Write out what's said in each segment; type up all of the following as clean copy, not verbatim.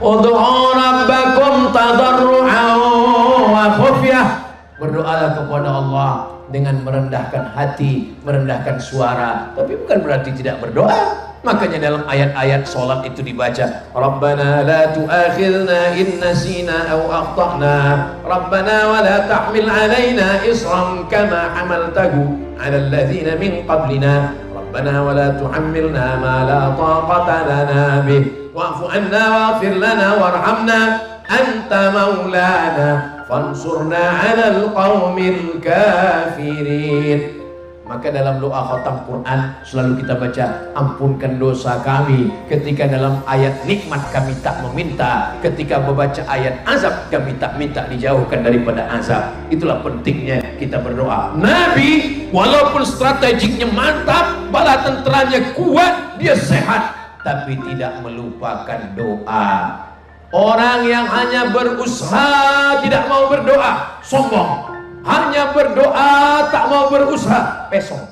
Ud'u rabbakum tadarru'an wa khufyah. Berdoalah kepada Allah dengan merendahkan hati, merendahkan suara, tapi bukan berarti tidak berdoa. Makanya dalam ayat-ayat sholat itu dibaca, Rabbana la tu'akhidna in nasina aw akhtana, Rabbana wa la tahmil alaina isran kama hamaltahu ala alladhina min qablina, Rabbana wa la tuhammilna ma la taqata lana bih, wa'fu anna waghfir lana warhamna anta maulana fansurna 'alal qaumil kafirin. Maka dalam doa khatam Quran selalu kita baca, ampunkan dosa kami. Ketika dalam ayat nikmat kami tak meminta, ketika membaca ayat azab kami tak minta dijauhkan daripada azab. Itulah pentingnya kita berdoa. Nabi walaupun strateginya mantap, bala tenteranya kuat, dia sehat, tapi tidak melupakan doa. Orang yang hanya berusaha tidak mau berdoa, sombong. Hanya berdoa tak mau berusaha, pesong.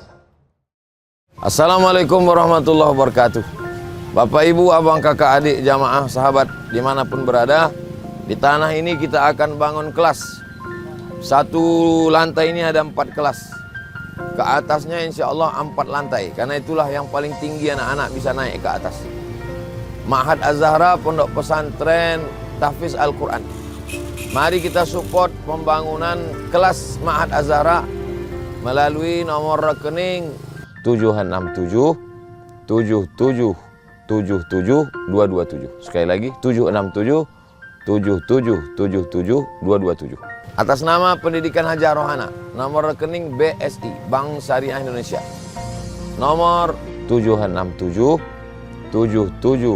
Assalamualaikum warahmatullahi wabarakatuh. Bapak, ibu, abang, kakak, adik, jamaah, sahabat dimanapun berada, di tanah ini kita akan bangun kelas. Satu lantai ini ada 4 kelas. Ke atasnya insya Allah 4 lantai. Karena itulah yang paling tinggi anak-anak bisa naik ke atas. Ma'had Az-Zahra, pondok pesantren tahfiz Al-Quran. Mari kita support pembangunan kelas Ma'had Az-Zahra melalui nomor rekening 767 77 77 227. Sekali lagi 767 77 77 227. Atas nama Pendidikan Hajar Rohana, nomor rekening BSI Bank Syariah Indonesia. Nomor 767 77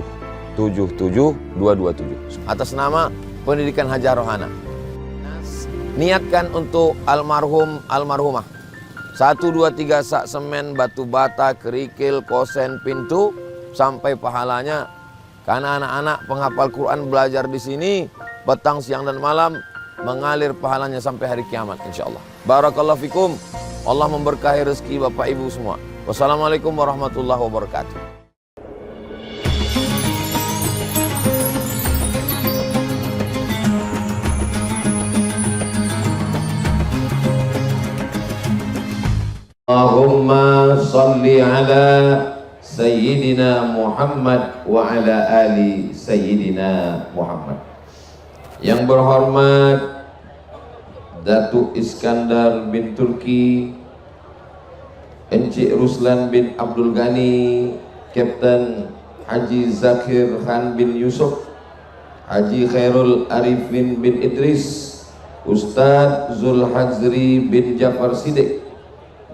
77 227. Atas nama Pendidikan Hajar Rohana. Niatkan untuk almarhum almarhumah. 1, 2, 3 sak semen, batu bata, kerikil, kosen, pintu sampai pahalanya. Karena anak-anak penghafal Quran belajar di sini petang, siang dan malam, mengalir pahalanya sampai hari kiamat insyaallah. Barakallahu fikum. Allah memberkahi rezeki Bapak Ibu semua. Wassalamualaikum warahmatullahi wabarakatuh. Allahumma salli ala Sayyidina Muhammad wa ala ali Sayyidina Muhammad. Yang berhormat Datuk Iskandar bin Turki, Encik Ruslan bin Abdul Ghani, Kapten Haji Zakir Khan bin Yusuf, Haji Khairul Arifin bin Idris, Ustadz Zulhazri bin Jafar Siddiq,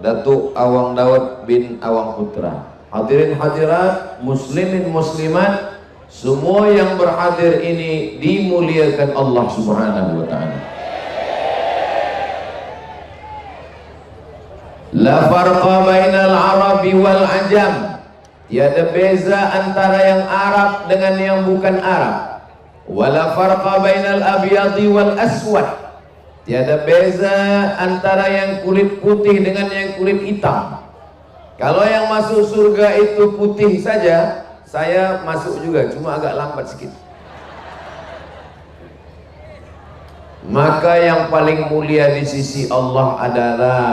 Datuk Awang Dawud bin Awang Putra. Hadirin hadirat, muslimin muslimat, semua yang berhadir ini dimuliakan Allah Subhanahu wa taala. La farqa bainal arabi wal ajam. Tiada beza antara yang Arab dengan yang bukan Arab. Wala farqa bainal abyadi wal aswad. Tiada beza antara yang kulit putih dengan yang kulit hitam. Kalau yang masuk surga itu putih saja, saya masuk juga, cuma agak lambat sedikit. Maka yang paling mulia di sisi Allah adalah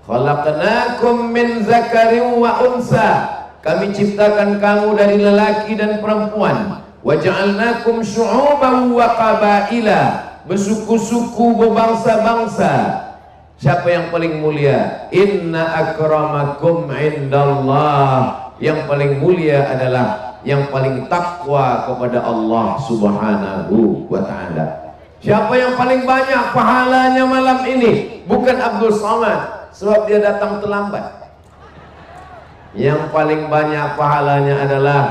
khalaqnakum min zakarin wa unsa. Kami ciptakan kamu dari lelaki dan perempuan. Wa ja'alnakum syu'uban wa qabaila. Bersuku-suku, berbangsa-bangsa. Siapa yang paling mulia? Inna akramakum indallah. Yang paling mulia adalah yang paling takwa kepada Allah Subhanahu wa ta'ala. Siapa yang paling banyak pahalanya malam ini? Bukan Abdul Somad, sebab dia datang terlambat. Yang paling banyak pahalanya adalah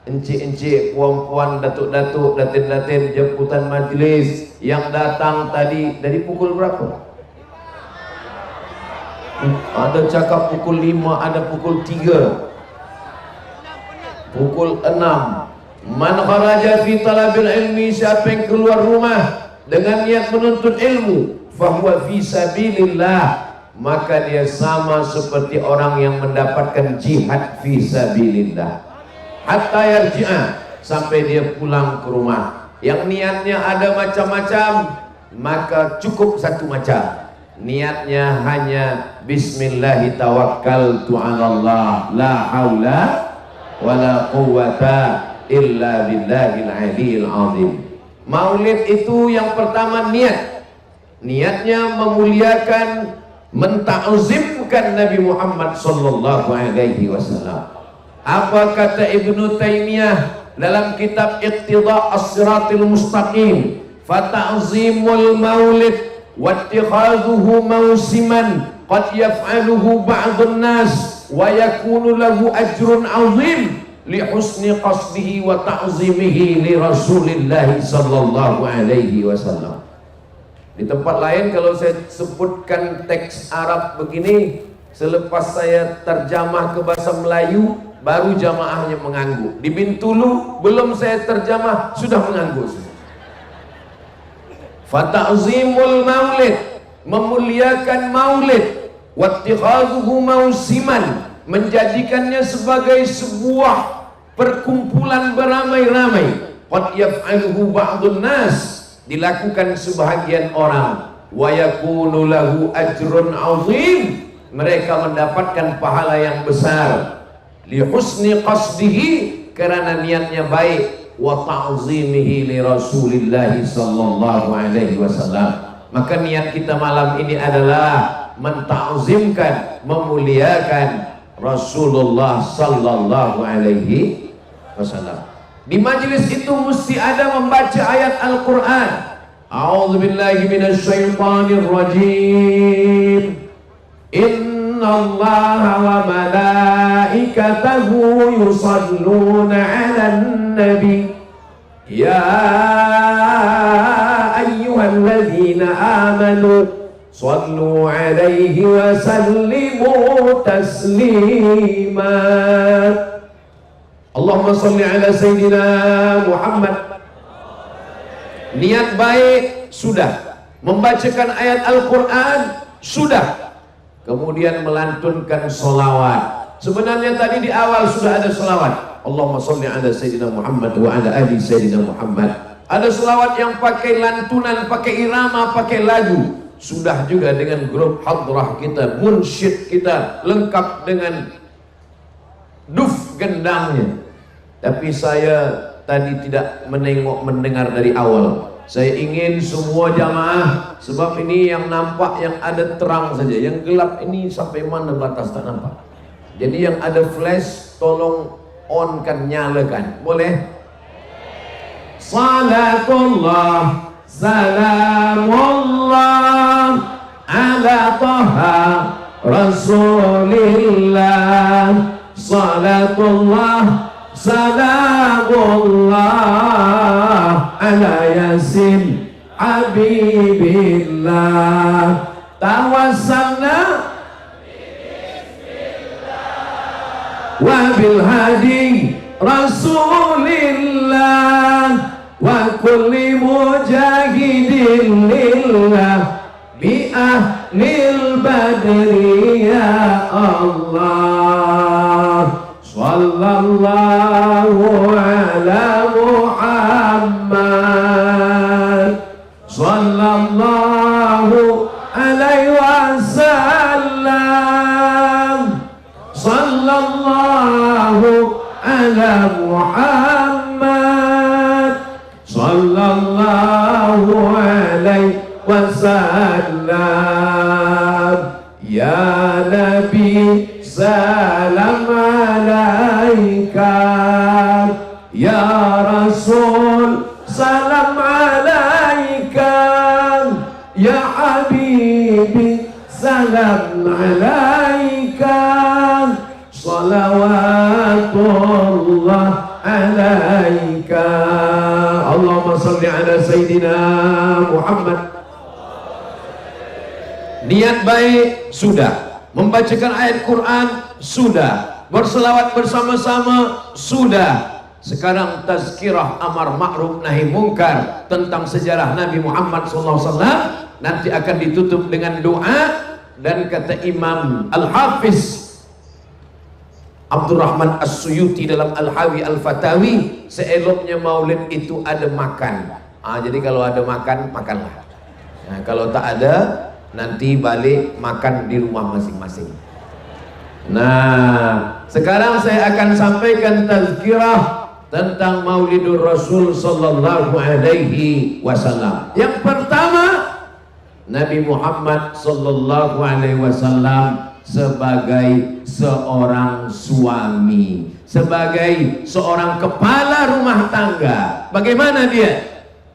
encik-encik, puan-puan, datuk-datuk, datin-datin, jemputan majlis yang datang tadi dari pukul berapa? Ada cakap pukul 5, ada pukul 3, pukul 6. Man kharaja fi talabil ilmi, siapa yang keluar rumah dengan niat menuntut ilmu, fahuwa fi sabilillah, maka dia sama seperti orang yang mendapatkan jihad fi sabilillah. Hatta yarji'a, sampai dia pulang ke rumah. Yang niatnya ada macam-macam, maka cukup satu macam. Niatnya hanya bismillahi tawakkaltu 'alallah la haula wala quwwata illa billahil aliyil azim. Maulid itu yang pertama niatnya memuliakan, menta'zimkan Nabi Muhammad sallallahu alaihi wasallam. Apa kata Ibnu Taimiyah dalam kitab Iqtida' as-Siratil Mustaqim? Fata'zimul maulid wattikhadhuhu mausiman qad yaf'aluhu ba'dun nas wa yakunu lahu ajrun 'azim li husni qasdihi wa ta'zimihi li Rasulillah sallallahu alaihi wasallam. Di tempat lain kalau saya sebutkan teks Arab begini, selepas saya terjemah ke bahasa Melayu baru jamaahnya mengangguk. Di Bintulu belum saya terjemah sudah mengangguk. Fata'zimul maulid, memuliakan maulid, wattikhadhuhu mausiman, menjadikannya sebagai sebuah perkumpulan beramai-ramai. Qad yaf'aluhu ba'dun nas, dilakukan sebahagian orang. Wa yakunu lahu ajrun 'azim, mereka mendapatkan pahala yang besar. Li husni qasdihi, karena niatnya baik, wa ta'zimihi li Rasulillah sallallahu alaihi wasallam. Maka niat kita malam ini adalah menta'zimkan, memuliakan Rasulullah sallallahu alaihi wasallam. Di majlis itu mesti ada membaca ayat Al-Quran. A'udzubillahi minasyaitonir rajim. Innallaha wa malaikatahu yusalluna 'alan nabi ya ayyuhalladzina amanu sallu 'alaihi wa sallimu taslima. Allahumma salli ala Sayyidina Muhammad. Niat baik sudah, membacakan ayat Al-Quran sudah, kemudian melantunkan solawat. Sebenarnya tadi di awal sudah ada solawat. Allahumma salli ala Sayyidina Muhammad wa ala ali Sayyidina Muhammad. Ada solawat yang pakai lantunan, pakai irama, pakai lagu. Sudah juga dengan grup hadrah kita, munsyid kita, lengkap dengan duf gendangnya. Tapi saya tadi tidak mendengar dari awal. Saya ingin semua jamaah, sebab ini yang nampak yang ada terang saja, yang gelap ini sampai mana batas tak nampak. Jadi yang ada flash tolong on kan, nyalakan, boleh? Salatullah salamullah ala taha rasulillah. Salatullah salamullah ala yasin habibillah. Tawassalna wa bil hadi rasulillah wa kulli mujahidin lillah bi ahlil badri ya Allah. Sallallahu ala Muhammad sallallahu alaihi wasallam. Sallallahu ala Muhammad sallallahu alaihi wasallam. Ya Nabi salam alaika, ya Rasul salam alaika, ya Habibi salam alaika. Salawatullah alaika. Allahumma salli ala Sayyidina Muhammad. Niat baik sudah, membacakan ayat Quran sudah, berselawat bersama-sama sudah. Sekarang tazkirah amar ma'ruf nahi mungkar tentang sejarah Nabi Muhammad SAW nanti akan ditutup dengan doa. Dan kata Imam Al-Hafiz Abdurrahman As-Suyuti dalam Al-Hawi Al-Fatawi, seeloknya maulid itu ada makan. Jadi kalau ada makan, makanlah. Nah, kalau tak ada, nanti balik makan di rumah masing-masing. Nah, sekarang saya akan sampaikan tazkirah tentang Maulidur Rasul sallallahu alaihi wasallam. Yang pertama, Nabi Muhammad sallallahu alaihi wasallam sebagai seorang suami, sebagai seorang kepala rumah tangga. Bagaimana dia?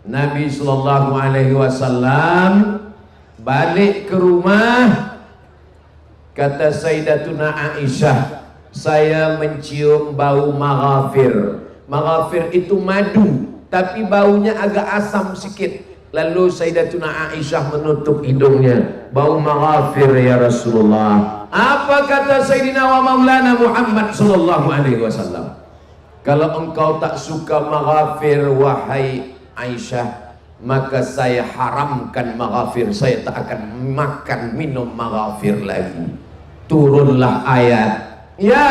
Nabi sallallahu alaihi wasallam balik ke rumah, kata Sayyidatuna Aisyah, saya mencium bau maghafir. Maghafir itu madu, tapi baunya agak asam sedikit. Lalu Sayyidatuna Aisyah menutup hidungnya. Bau maghafir ya Rasulullah. Apa kata Sayyidina wa Maulana Muhammad sallallahu alaihi wasallam? Kalau engkau tak suka maghafir wahai Aisyah, maka saya haramkan maghafir. Saya tak akan makan minum maghafir lagi. Turunlah ayat, ya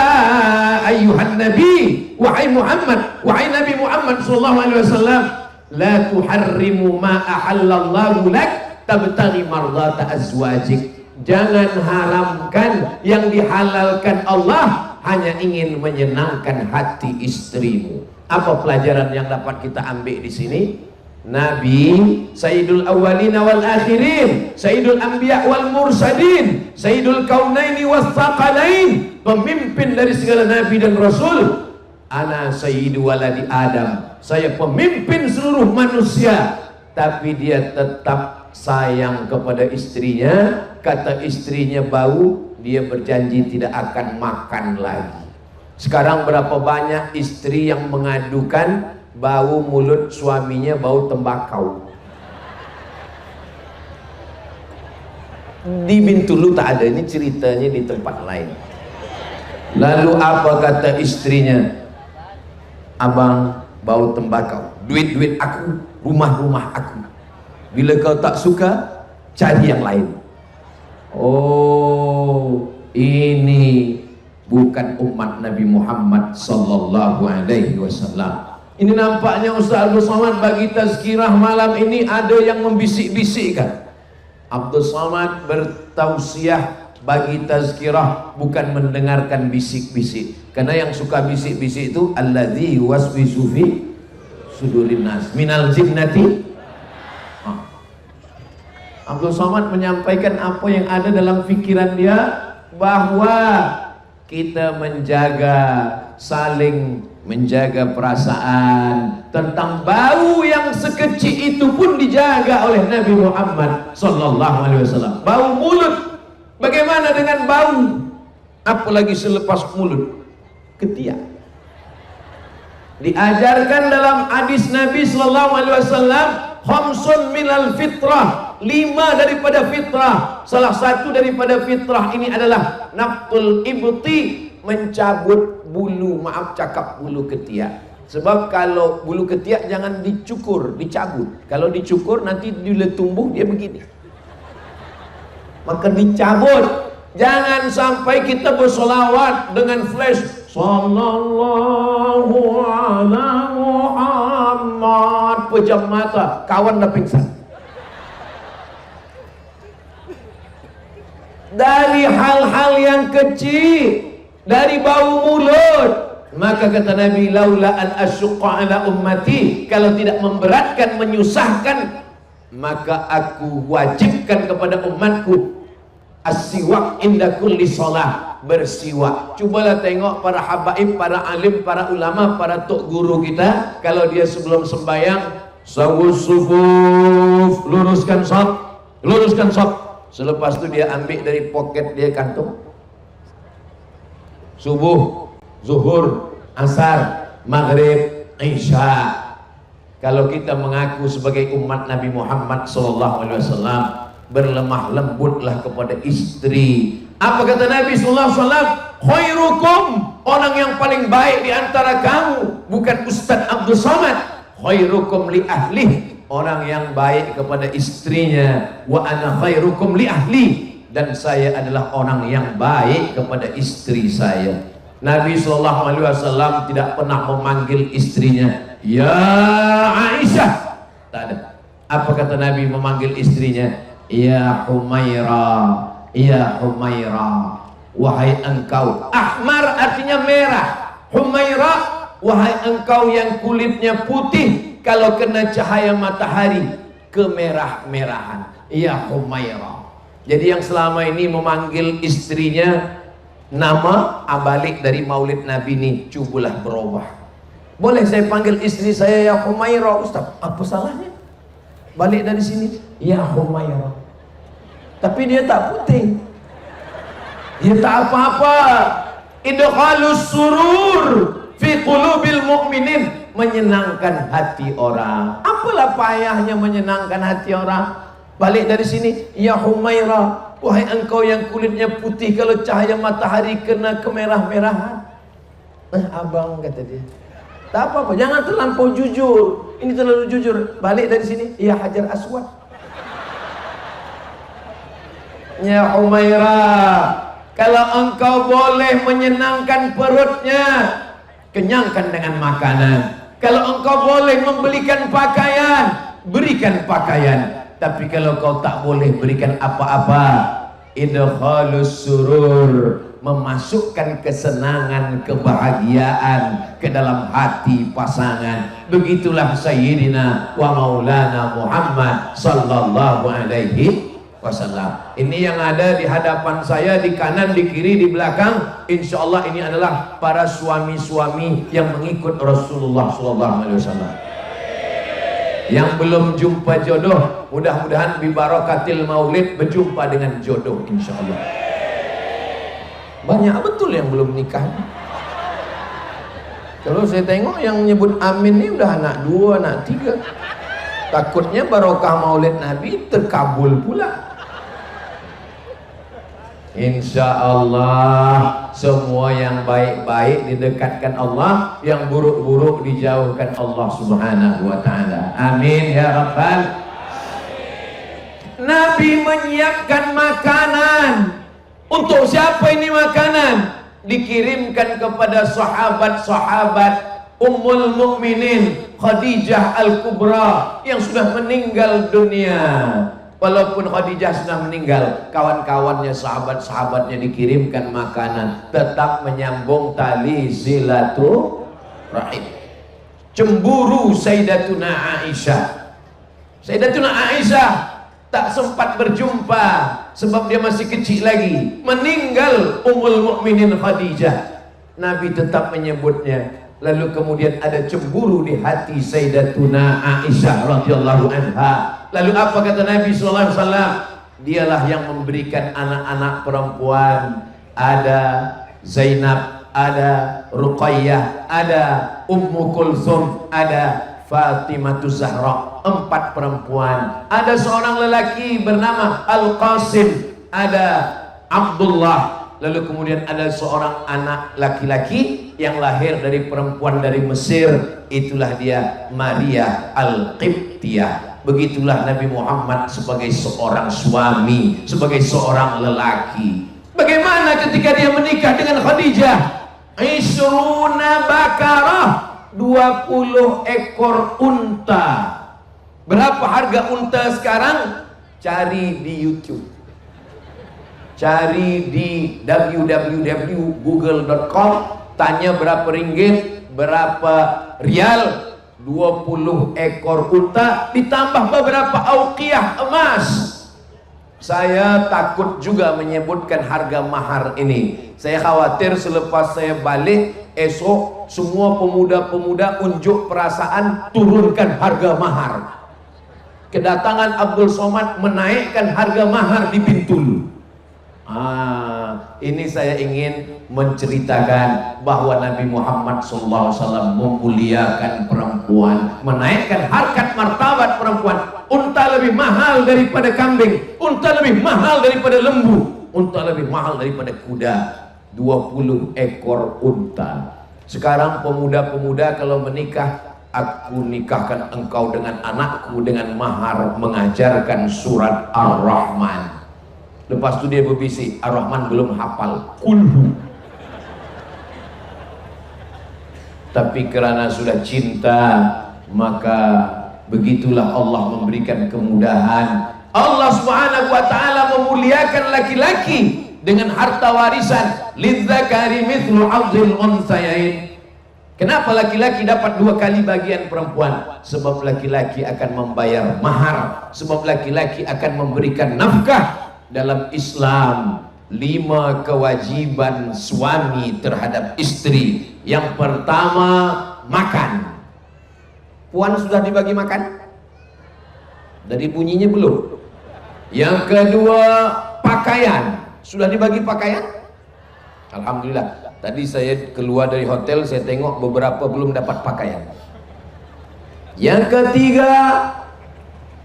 ayyuhan nabi, wahai Muhammad, wahai Nabi Muhammad sallallahu alaihi wasallam, la tuharrimu ma ahallallahu lak tabtaghi mardata azwajik. Jangan haramkan yang dihalalkan Allah hanya ingin menyenangkan hati istrimu. Apa pelajaran yang dapat kita ambil di sini? Nabi Sayyidul Awwalin wal Akhirin, Sayyidul Anbiya wal Mursalin, Sayyidul Kaunaini was Thaqalain, pemimpin dari segala nabi dan rasul. Ana sayyidu waladi Adam, saya pemimpin seluruh manusia. Tapi dia tetap sayang kepada istrinya. Kata istrinya bau, dia berjanji tidak akan makan lagi. Sekarang berapa banyak istri yang mengadukan bau mulut suaminya bau tembakau. Di Bintulu tak ada, ini ceritanya di tempat lain. Lalu apa kata istrinya? Abang bau tembakau, duit-duit aku, rumah-rumah aku. Bila kau tak suka, cari yang lain. Oh, ini bukan umat Nabi Muhammad sallallahu alaihi wasallam. Ini nampaknya Ustaz Abdul Somad bagi tazkirah malam ini ada yang membisik-bisikkan. Abdul Somad bertausiah bagi tazkirah bukan mendengarkan bisik-bisik. Karena yang suka bisik-bisik itu alladzi waswisu fi sudurin nas minal jinnati. Abdul Somad menyampaikan apa yang ada dalam fikiran dia, bahwa kita saling menjaga perasaan. Tentang bau yang sekecil itu pun dijaga oleh Nabi Muhammad sallallahu alaihi wasallam. Bau mulut, bagaimana dengan bau? Apalagi selepas mulut, ketiak. Diajarkan dalam hadis Nabi sallallahu alaihi wasallam, khamsun minal fitrah, 5 daripada fitrah. Salah satu daripada fitrah ini adalah naftul ibti, mencabut bulu, bulu ketiak. Sebab kalau bulu ketiak jangan dicukur, dicabut. Kalau dicukur nanti bila tumbuh dia begini. Maka dicabut. Jangan sampai kita bersolawat dengan flash sallallahu ala Muhammad, pejam mata, kawan dah pingsan. Dari hal-hal yang kecil, dari bau mulut, maka kata Nabi, laula an asyqa ala ummati, kalau tidak memberatkan, menyusahkan, maka aku wajibkan kepada umatku as-siwak inda kulli shalah, bersiwak. Cubalah tengok para habaib, para alim, para ulama, para tok guru kita, kalau dia sebelum sembahyang, sawus sufuf, luruskan shaf, luruskan shaf. Selepas itu dia ambil dari poket dia kantung. Subuh, zuhur, asar, maghrib, isya. Kalau kita mengaku sebagai umat Nabi Muhammad SAW, berlemah lembutlah kepada istri. Apa kata Nabi SAW? Khairukum, orang yang paling baik di antara kamu, bukan Ustaz Abdul Somad. Khairukum li ahlih, orang yang baik kepada istrinya. Wa ana khairukum li ahli, dan saya adalah orang yang baik kepada istri saya. Nabi SAW tidak pernah memanggil istrinya ya Aisyah, tak ada. Apa kata Nabi memanggil istrinya? Ya Humaira, ya Humaira, wahai engkau. Ahmar artinya merah, Humaira, wahai engkau yang kulitnya putih, kalau kena cahaya matahari kemerah-merahan, ya Humaira. Jadi yang selama ini memanggil istrinya nama abalik dari maulid Nabi ini, cubulah berubah. Boleh saya panggil istri saya ya Humaira, Ustaz? Apa salahnya? Balik dari sini, ya Humaira. Tapi dia tak putih, dia tak apa-apa. Idkhalus surur fi qulubil mu'minin, menyenangkan hati orang. Apalah payahnya menyenangkan hati orang? Balik dari sini, ya Humaira, wahai engkau yang kulitnya putih, kalau cahaya matahari kena kemerah-merahan. Abang, kata dia, tak apa-apa, jangan terlampau jujur. Ini terlalu jujur. Balik dari sini, ya Hajar Aswad. Ya Humaira, kalau engkau boleh menyenangkan perutnya, kenyangkan dengan makanan. Kalau engkau boleh membelikan pakaian, berikan pakaian. Tapi kalau kau tak boleh berikan apa-apa, idkhalus surur, memasukkan kesenangan, kebahagiaan ke dalam hati pasangan. Begitulah Sayyidina wa Maulana Muhammad sallallahu alaihi wasallam. Ini yang ada di hadapan saya, di kanan, di kiri, di belakang. Insya Allah ini adalah para suami-suami yang mengikut Rasulullah sallallahu alaihi wasallam. Yang belum jumpa jodoh, mudah-mudahan bi barakatil maulid berjumpa dengan jodoh insya Allah. Banyak betul yang belum nikah. Kalau saya tengok yang nyebut amin ini udah anak 2, anak 3. Takutnya barokah maulid Nabi terkabul pula. Insya Allah semua yang baik-baik didekatkan Allah, yang buruk-buruk dijauhkan Allah Subhanahu wa ta'ala. Amin ya Rabbal. Nabi menyiapkan makanan. Untuk siapa ini makanan? Dikirimkan kepada sahabat-sahabat Ummul Mukminin Khadijah Al-Kubra yang sudah meninggal dunia. Walaupun Khadijah sudah meninggal, kawan-kawannya, sahabat-sahabatnya dikirimkan makanan, tetap menyambung tali silaturahim. Cemburu Sayyidatuna Aisyah. Sayyidatuna Aisyah tak sempat berjumpa sebab dia masih kecil lagi. Meninggal Ummul Mukminin Khadijah, Nabi tetap menyebutnya. Lalu kemudian ada cemburu di hati Sayyidatuna Aisyah radhiyallahu anha. Lalu apa kata Nabi sallallahu alaihi wasallam? Dialah yang memberikan anak-anak perempuan. Ada Zainab, ada Ruqayyah, ada Ummu Kulsum, ada Fatimah Zahra. 4 perempuan. Ada seorang lelaki bernama Al-Qasim, ada Abdullah. Lalu kemudian ada seorang anak laki-laki yang lahir dari perempuan dari Mesir. Itulah dia Maria Al-Qibtiyah. Begitulah Nabi Muhammad sebagai seorang suami, sebagai seorang lelaki. Bagaimana ketika dia menikah dengan Khadijah? Isruna bakarah, 20 ekor unta. Berapa harga unta sekarang? Cari di YouTube, cari di www.google.com, tanya berapa ringgit, berapa rial. 20 ekor unta ditambah beberapa auqiyah emas. Saya takut juga menyebutkan harga mahar ini. Saya khawatir selepas saya balik esok semua pemuda-pemuda unjuk perasaan turunkan harga mahar. Kedatangan Abdul Somad menaikkan harga mahar di Bintulu. Ini saya ingin menceritakan bahwa Nabi Muhammad SAW memuliakan perempuan, menaikkan harkat martabat perempuan. Unta lebih mahal daripada kambing, unta lebih mahal daripada lembu, unta lebih mahal daripada kuda. 20 ekor unta. Sekarang pemuda-pemuda kalau menikah, aku nikahkan engkau dengan anakku dengan mahar mengajarkan surat Ar-Rahman. Lepas itu dia berbisik, Ar-Rahman belum hafal. Kulhu. tapi karena sudah cinta, maka begitulah Allah memberikan kemudahan. Allah Subhanahu wa taala memuliakan laki-laki dengan harta warisan, lidzakari mithlu hadzil unthayain. Kenapa laki-laki dapat 2 kali bagian perempuan? Sebab laki-laki akan membayar mahar, sebab laki-laki akan memberikan nafkah. Dalam Islam 5 kewajiban suami terhadap istri. Yang pertama, makan. Puan sudah dibagi makan? Dari bunyinya belum. Yang kedua, pakaian. Sudah dibagi pakaian? Alhamdulillah. Tadi saya keluar dari hotel, saya tengok beberapa belum dapat pakaian. Yang ketiga,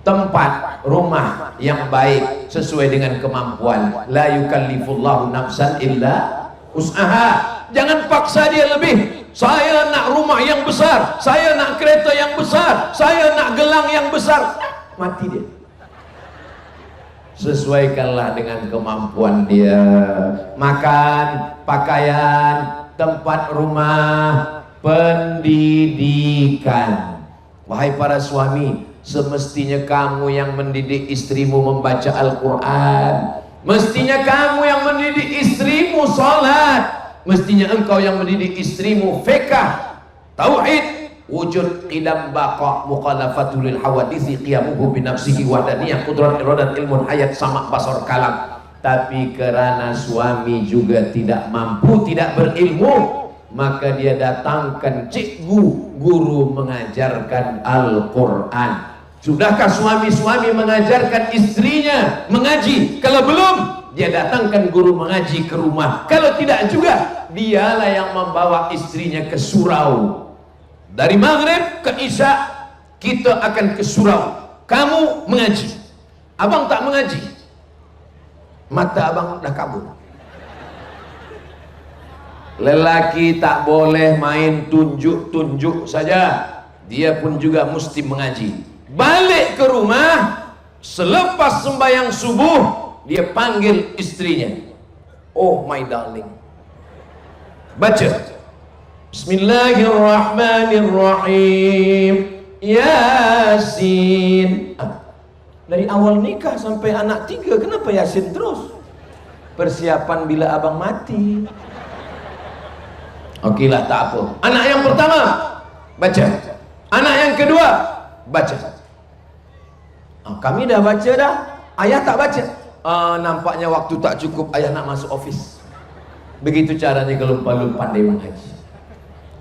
tempat rumah yang baik sesuai dengan kemampuan. La yukallifullahu nafsan illa usaha. Jangan paksa dia lebih. Saya nak rumah yang besar, saya nak kereta yang besar, saya nak gelang yang besar. Mati dia. Sesuaikanlah dengan kemampuan dia. Makan, pakaian, tempat rumah, pendidikan. Wahai para suami, semestinya kamu yang mendidik istrimu membaca Al-Quran. Mestinya kamu yang mendidik istrimu salat. Mestinya engkau yang mendidik istrimu fiqh, tauhid, wujud, qidam, baqa, mukhalafatul lil hawadisi, qiyamuhu binafsihi, wahdaniyah, qudrat, iradat, ilmun, hayat, sama, basar, kalam. Tapi karena suami juga tidak mampu, tidak berilmu, maka dia datangkan cikgu, guru mengajarkan Al-Quran. Sudahkah suami-suami mengajarkan istrinya mengaji? Kalau belum, dia datangkan guru mengaji ke rumah. Kalau tidak juga, dialah yang membawa istrinya ke surau. Dari maghrib ke isya kita akan ke surau. Kamu mengaji, abang tak mengaji, mata abang dah kabur. Lelaki tak boleh main tunjuk-tunjuk saja, dia pun juga mesti mengaji. Balik ke rumah selepas sembahyang subuh, dia panggil istrinya. Oh my darling, baca Bismillahirrahmanirrahim, Yasin. Dari awal nikah sampai anak 3, kenapa Yasin terus? Persiapan bila abang mati. Oke lah, tak apa. Anak yang pertama baca, anak yang kedua baca. Kami dah baca dah, ayah tak baca. Nampaknya waktu tak cukup, ayah nak masuk office. Begitu caranya kalau belum pandai mengaji.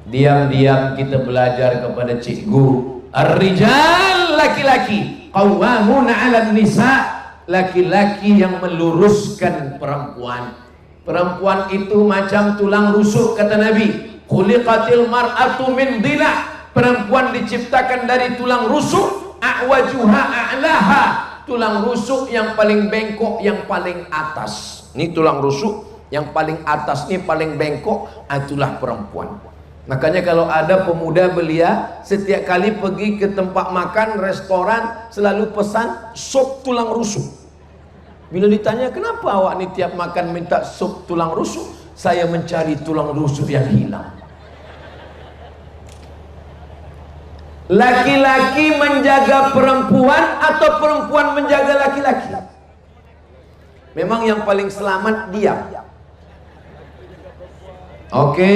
Diam-diam kita belajar kepada cikgu. Ar-rijal, laki-laki, qawwamuna 'alan nisa, laki-laki yang meluruskan perempuan. Perempuan itu macam tulang rusuk, kata Nabi. Khuliqatil mar'atu min dhila'. Perempuan diciptakan dari tulang rusuk. A'wajuha a'laha. Tulang rusuk yang paling bengkok, yang paling atas. Ini tulang rusuk yang paling atas, ini paling bengkok, itulah perempuan. Makanya kalau ada pemuda belia, setiap kali pergi ke tempat makan, restoran, selalu pesan sup tulang rusuk. Bila ditanya, kenapa awak ni tiap makan minta sup tulang rusuk? Saya mencari tulang rusuk yang hilang. Laki-laki menjaga perempuan atau perempuan menjaga laki-laki? Memang yang paling selamat diam. Oke,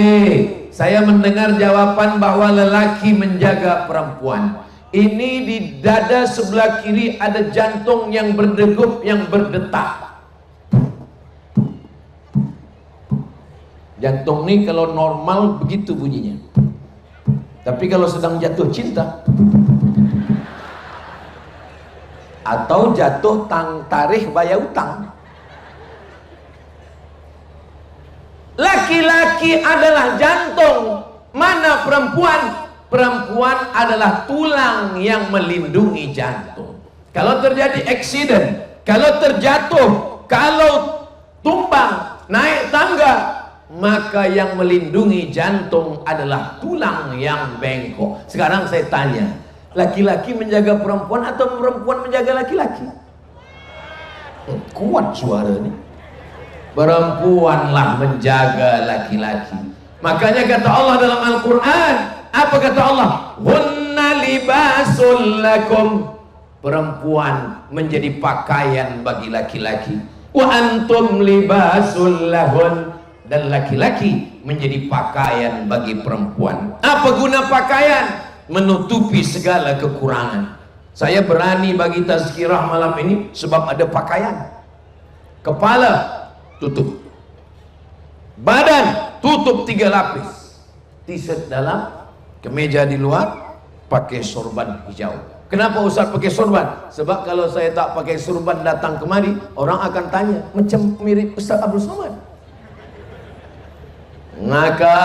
saya mendengar jawaban bahwa lelaki menjaga perempuan. Ini di dada sebelah kiri ada jantung yang berdegup, yang berdetak. Jantung ini kalau normal begitu bunyinya. Tapi kalau sedang jatuh cinta atau jatuh tarikh bayar utang. Laki-laki adalah jantung. Mana perempuan? Perempuan adalah tulang yang melindungi jantung. Kalau terjadi accident, kalau terjatuh, kalau tumbang, naik tangga, maka yang melindungi jantung adalah tulang yang bengkok. Sekarang saya tanya, laki-laki menjaga perempuan atau perempuan menjaga laki-laki? Kuat suara ini. Perempuanlah menjaga laki-laki. Makanya kata Allah dalam Al-Quran, apa kata Allah? Hunna libasul lakum. Perempuan menjadi pakaian bagi laki-laki. Wa antum libasul lahun. Dan laki-laki menjadi pakaian bagi perempuan. Apa guna pakaian? Menutupi segala kekurangan. Saya berani bagi tazkirah malam ini sebab ada pakaian. Kepala tutup, badan tutup 3 lapis, t-shirt dalam, kemeja di luar, pakai sorban hijau. Kenapa Ustaz pakai sorban? Sebab kalau saya tak pakai sorban datang kemari, orang akan tanya, macam mirip Ustaz Abdul Somad. Maka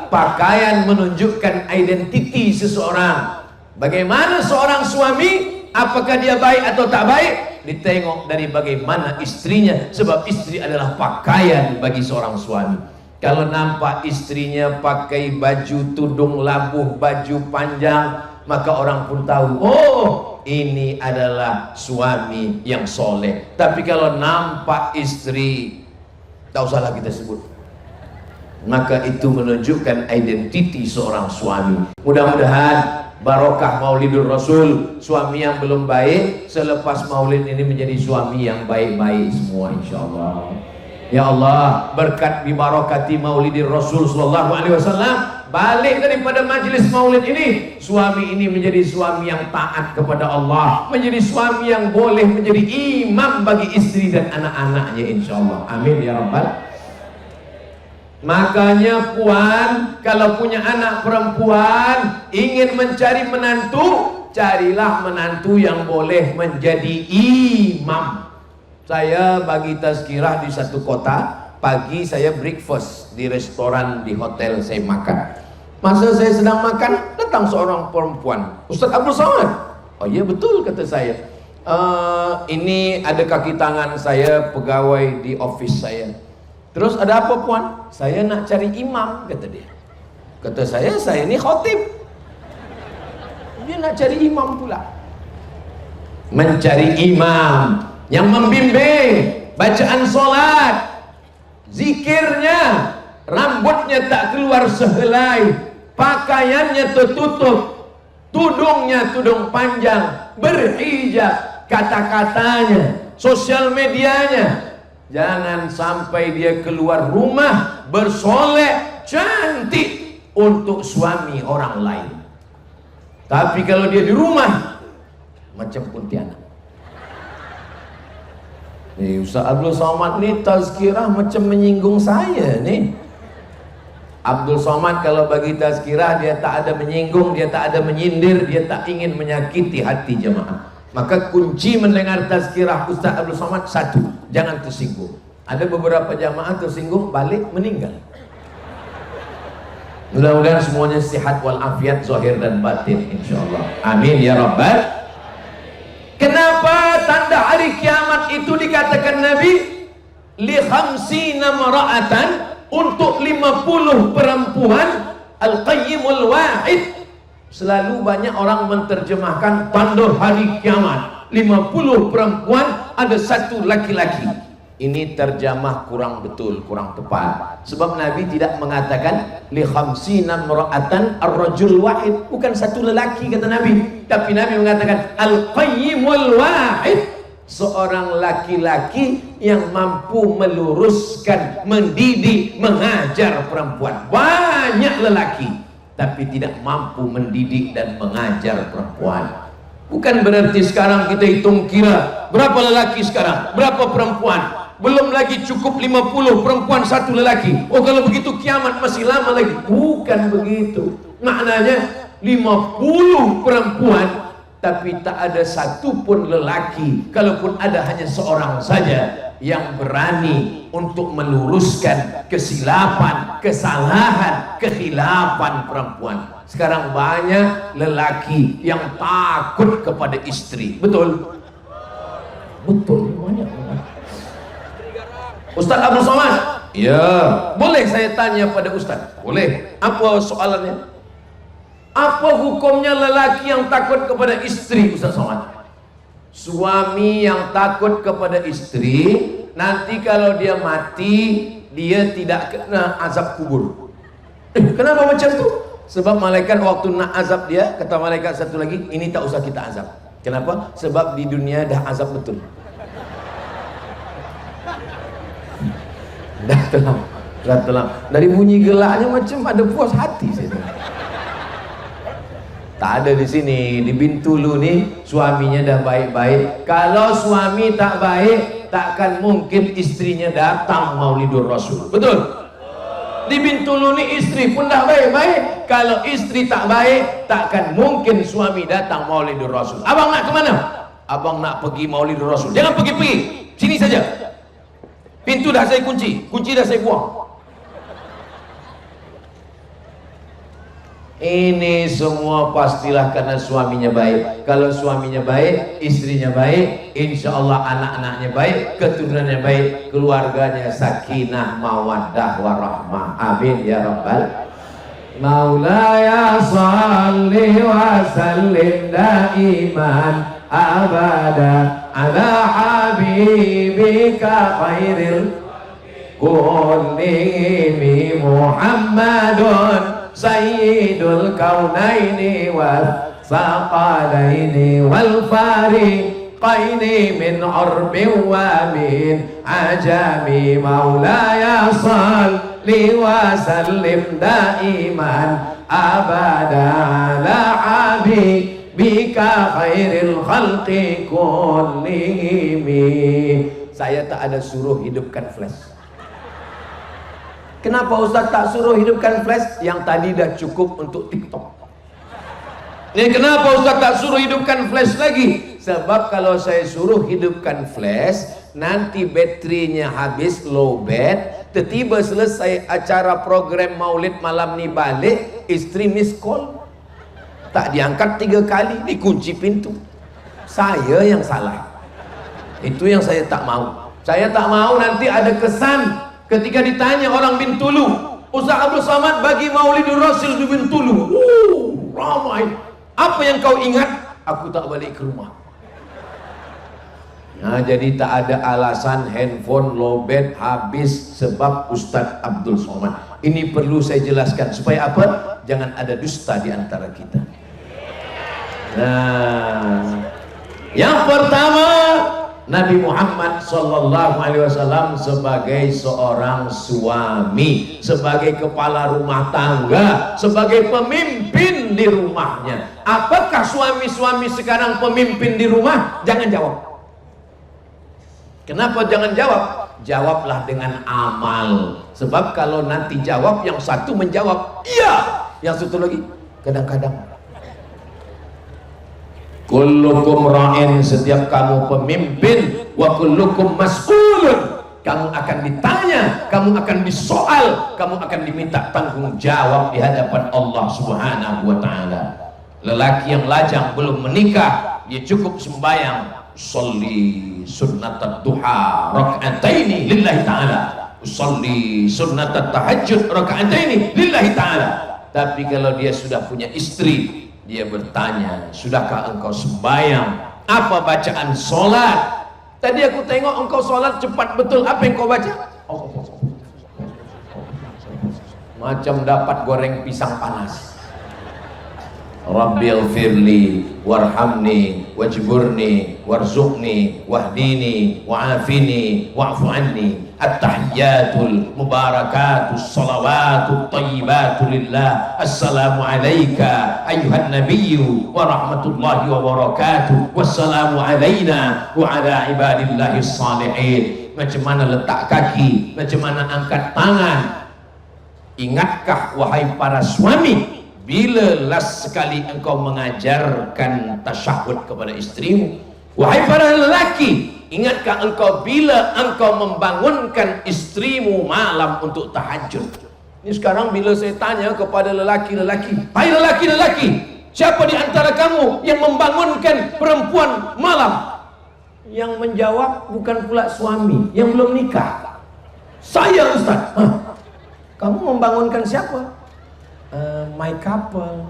pakaian menunjukkan identiti seseorang. Bagaimana seorang suami, apakah dia baik atau tak baik, ditengok dari bagaimana istrinya. Sebab istri adalah pakaian bagi seorang suami. Kalau nampak istrinya pakai baju tudung labuh, baju panjang, maka orang pun tahu, oh ini adalah suami yang soleh. Tapi kalau nampak istri, tak usahlah kita sebut, maka itu menunjukkan identiti seorang suami. Mudah-mudahan barokah Maulidur Rasul, suami yang belum baik selepas maulid ini menjadi suami yang baik-baik semua insyaallah. Ya Allah, berkat bibarakati Maulidir Rasul sallallahu alaihi wasallam, balik daripada majlis maulid ini, suami ini menjadi suami yang taat kepada Allah, menjadi suami yang boleh menjadi imam bagi istri dan anak-anaknya insyaallah. Amin ya rabbal. Makanya puan, kalau punya anak perempuan, ingin mencari menantu, carilah menantu yang boleh menjadi imam. Saya bagi tazkirah di satu kota, pagi saya breakfast di restoran di hotel saya makan. Masa saya sedang makan, datang seorang perempuan, Ustaz Abdul Somad. Oh iya betul, kata saya. Ini ada kaki tangan saya, pegawai di office saya. Terus ada apa puan? Saya nak cari imam, kata dia. Kata saya ini khotib. Dia nak cari imam pula. Mencari imam yang membimbing bacaan solat, zikirnya, rambutnya tak keluar sehelai, pakaiannya tertutup, tudungnya tudung panjang, berhijab, kata-katanya, sosial medianya. Jangan sampai dia keluar rumah bersolek, cantik untuk suami orang lain. Tapi kalau dia di rumah macam kuntilanak. Ustaz Abdul Somad ni tazkirah macam menyinggung saya ni. Abdul Somad kalau bagi tazkirah dia tak ada menyinggung, dia tak ada menyindir, dia tak ingin menyakiti hati jemaah. Maka kunci mendengar tazkirah Ustaz Abdul Somad satu, jangan tersinggung. Ada beberapa jamaah tersinggung balik meninggal. Mudah-mudahan semuanya sihat walafiat zahir dan batin insyaallah. Amin ya rabbal. Kenapa tanda hari kiamat itu dikatakan Nabi li khamsina mara'atan, untuk 50 perempuan, al-qayyimul wahid. Selalu banyak orang menerjemahkan tanda hari kiamat 50 perempuan, ada satu laki-laki. Ini terjemah kurang betul, kurang tepat. Sebab Nabi tidak mengatakan li khamsina mar'atan ar-rajul wahid, bukan satu lelaki kata Nabi, tapi Nabi mengatakan al-qayyimul wahid, seorang laki-laki yang mampu meluruskan, mendidik, mengajar perempuan. Banyak lelaki tapi tidak mampu mendidik dan mengajar perempuan. Bukan berarti sekarang kita hitung kira berapa lelaki sekarang, berapa perempuan. Belum lagi cukup 50 perempuan, satu lelaki. Oh kalau begitu kiamat masih lama lagi. Bukan begitu. Maknanya 50 perempuan tapi tak ada satu pun lelaki. Kalaupun ada hanya seorang saja yang berani untuk meluruskan kesilapan, kesalahan, kekhilafan perempuan. Sekarang banyak lelaki yang takut kepada istri. Betul? Betul, banyak. Ustaz Abdul Somad? Ya, boleh saya tanya pada Ustaz? Boleh. Apa soalannya? Apa hukumnya lelaki yang takut kepada istri, Ustaz Somad? Suami yang takut kepada istri, nanti kalau dia mati, dia tidak kena azab kubur. Kenapa macam tu? Sebab malaikat waktu nak azab dia, kata malaikat satu lagi, ini tak usah kita azab. Kenapa? Sebab di dunia dah azab betul. Dah telah. Dari bunyi gelaknya macam ada puas hati saya. Tak ada di sini. Di Bintulu ni suaminya dah baik-baik. Kalau suami tak baik, takkan mungkin istrinya datang Maulidur Rasul. Betul? Di Bintulu ni istri pun dah baik-baik. Kalau istri tak baik, takkan mungkin suami datang Maulidur Rasul. Abang nak ke mana? Abang nak pergi Maulidur Rasul. Jangan pergi-pergi. Sini saja. Pintu dah saya kunci dah saya buang. Ini semua pastilah karena suaminya baik. Kalau suaminya baik, istrinya baik, insya Allah anak-anaknya baik, keturunannya baik, keluarganya sakinah, mawaddah, warahmah. Amin ya rabbal. Maulaya salli wa sallim daiman abada ala habibika khairil kulli Muhammadun Sayyidul kaunaini wal thaqalaini wal fariqaini min urbin wa min ajami. Maulaya salli wa sallim daiman abada ala habibika khairil khalqi kullihim. Saya tak ada suruh hidupkan flash. Kenapa Ustaz tak suruh hidupkan flash? Yang tadi dah cukup untuk TikTok. Ini kenapa Ustaz tak suruh hidupkan flash lagi? Sebab kalau saya suruh hidupkan flash, nanti baterinya habis, low bat. Tiba-tiba selesai acara program maulid malam ni balik, istri miss call. Tak diangkat 3 kali, dikunci pintu. Saya yang salah. Itu yang saya tak mau. Saya tak mau nanti ada kesan ketika ditanya orang Bintulu, Ustaz Abdul Samad bagi Maulidur Rasul di Bintulu, ramai. Apa yang kau ingat? Aku tak balik ke rumah. Nah, jadi tak ada alasan handphone lowbat habis sebab Ustaz Abdul Somad. Ini perlu saya jelaskan supaya apa? Jangan ada dusta di antara kita. Nah, yang pertama, Nabi Muhammad SAW sebagai seorang suami, sebagai kepala rumah tangga, sebagai pemimpin di rumahnya. Apakah suami-suami sekarang pemimpin di rumah? Jangan jawab. Kenapa jangan jawab? Jawablah dengan amal. Sebab kalau nanti jawab, yang satu menjawab iya, yang satu lagi kadang-kadang. Kullukum ra'in, setiap kamu pemimpin, wa kullukum mas'ulun, kamu akan ditanya, kamu akan disoal, kamu akan diminta tanggung jawab di hadapan Allah Subhanahu wa ta'ala. Lelaki yang lajang belum menikah, dia cukup sembahyang, sholli sunnatat duha raka'ataini lillahi ta'ala, sholli sunnatat tahajjud raka'ataini lillahi ta'ala. Tapi kalau dia sudah punya istri, dia bertanya, sudahkah engkau sembahyang? Apa bacaan solat? Tadi aku tengok engkau solat cepat betul. Apa yang kau baca? Macam dapat goreng pisang panas. Rabbil firli warhamni wajburni warzuqni wahdini wa'afini wa'fu anni. At-tahiyyatul mubarakatus salawatut thayyibatu lillah. Assalamu alayka ayuhan nabiyyu wa rahmatullahi wa barakatuh. Wassalamu alayna wa ala ibadillahis salihin. Macam mana letak kaki, macam mana angkat tangan. Ingatkah wahai para suami, bila last sekali engkau mengajarkan tasyahud kepada istrimu? Wahai para lelaki, ingatkah engkau bila engkau membangunkan istrimu malam untuk tahajud? Ini sekarang bila saya tanya kepada lelaki-lelaki, hai lelaki-lelaki, siapa di antara kamu yang membangunkan perempuan malam? Yang menjawab bukan pula suami, yang belum nikah. Saya, Ustaz. Kamu membangunkan siapa? My couple.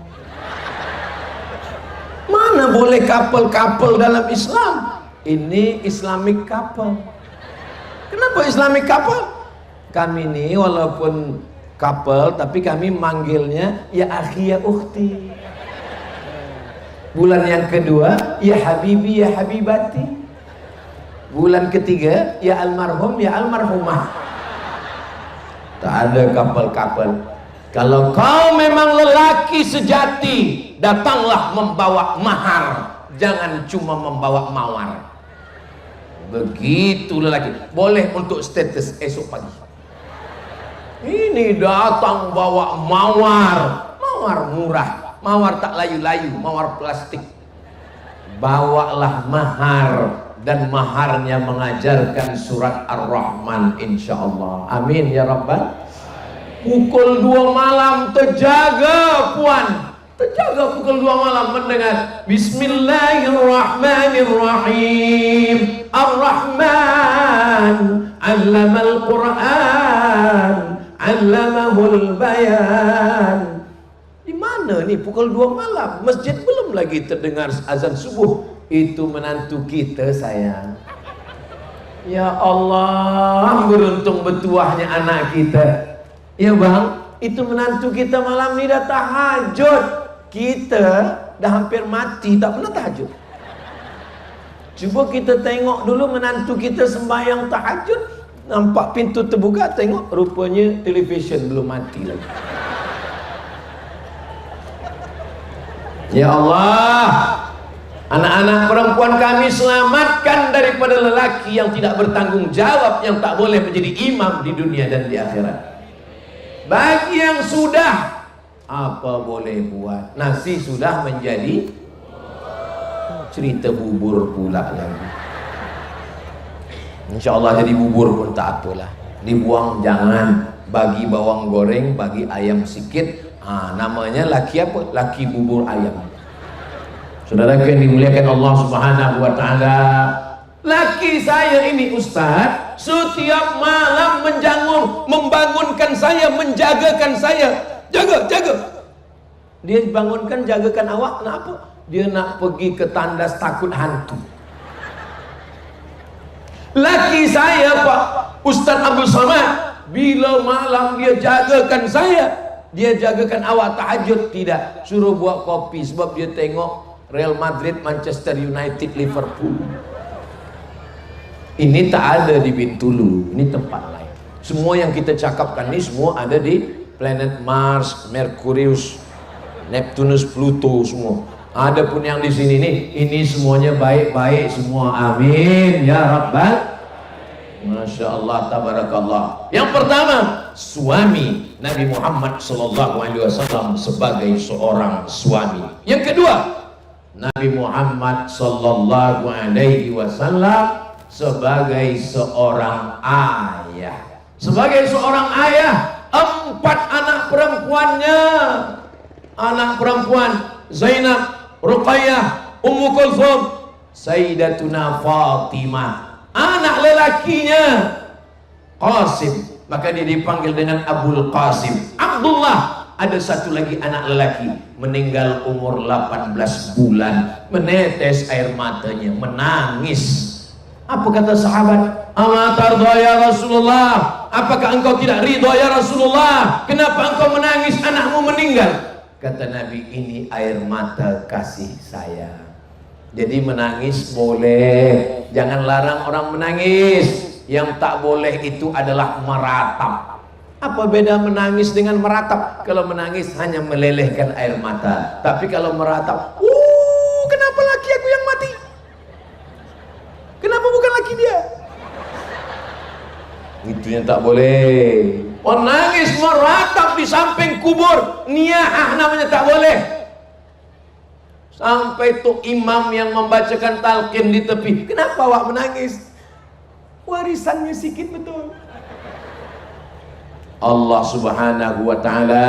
Mana boleh couple dalam Islam? Ini Islamic couple. Kenapa Islamic couple? Kami ini walaupun couple, tapi kami manggilnya ya akhi ya ukhti. Bulan yang kedua ya habibi ya habibati. Bulan ketiga ya almarhum ya almarhumah. Tak ada couple-couple. Kalau kau memang lelaki sejati, datanglah membawa mahar, jangan cuma membawa mawar. Begitu lelaki. Boleh untuk status esok pagi. Ini datang bawa mawar, mawar murah, mawar tak layu-layu, mawar plastik. Bawalah mahar, dan maharnya mengajarkan surat Ar-Rahman insyaallah. Amin ya rabbal. Pukul 2 malam terjaga puan, terjaga pukul 2 malam mendengar Bismillahirrahmanirrahim. Ar-Rahman 'allamal Qur'an 'allamahul bayan. Di mana nih pukul 2 malam? Masjid belum lagi terdengar azan subuh. Itu menantu kita sayang. Ya Allah, beruntung bertuahnya anak kita. Ya bang, itu menantu kita malam ini dah tahajud. Kita dah hampir mati tak pernah tahajud. Cuba kita tengok dulu menantu kita sembahyang tahajud, nampak pintu terbuka, tengok rupanya televisyen belum mati lagi. Ya Allah, anak-anak perempuan kami selamatkan daripada lelaki yang tidak bertanggung jawab, yang tak boleh menjadi imam di dunia dan di akhirat. Bagi yang sudah, apa boleh buat? Nasi sudah menjadi cerita bubur pula lagi. InsyaAllah jadi bubur pun tak apalah. Dibuang jangan. Bagi bawang goreng, bagi ayam sikit. Namanya laki apa? Laki bubur ayam. Saudara yang dimuliakan Allah Subhanahu wa Ta'ala, laki saya ini Ustaz setiap malam menjangun, membangunkan saya, menjagakan saya. Jaga. Dia bangunkan, jagakan awak. Kenapa? Dia nak pergi ke tandas takut hantu. Laki saya Pak Ustaz Abdul Samad, bila malam dia jagakan saya, dia jagakan awak tahajud. Tidak, suruh buat kopi sebab dia tengok Real Madrid, Manchester United, Liverpool. Ini tak ada di Bintulu, ini tempat lain. Semua yang kita cakapkan ini semua ada di planet Mars, Merkurius, Neptunus, Pluto semua. Ada pun yang di sini nih, ini semuanya baik-baik semua. Amin ya rabbal. Masya Allah, tabarakallah. Yang pertama, suami Nabi Muhammad SAW sebagai seorang suami. Yang kedua, Nabi Muhammad SAW sebagai seorang ayah. Sebagai seorang ayah, 4 anak perempuannya, anak perempuan Zainab, Ruqayyah, Ummu Kulthum, Sayyidatuna Fatimah. Anak lelakinya Qasim, maka dia dipanggil dengan Abul Qasim. Abdullah, ada satu lagi anak lelaki, meninggal umur 18 bulan, menetes air matanya, menangis. Apa kata sahabat? Ama tardha ya Rasulullah, apakah engkau tidak ridha ya Rasulullah? Kenapa engkau menangis anakmu meninggal? Kata Nabi, ini air mata kasih sayang. Jadi menangis boleh, jangan larang orang menangis. Yang tak boleh itu adalah meratap. Apa beda menangis dengan meratap? Kalau menangis hanya melelehkan air mata, tapi kalau meratap, kenapa laki aku yang mati? Kenapa bukan laki dia? Itu yang tak boleh. Menangis meratap di samping kubur, niyahah namanya, tak boleh. Sampai tuh imam yang membacakan talqin di tepi, kenapa awak menangis? Warisannya sikit betul. Allah Subhanahu wa Ta'ala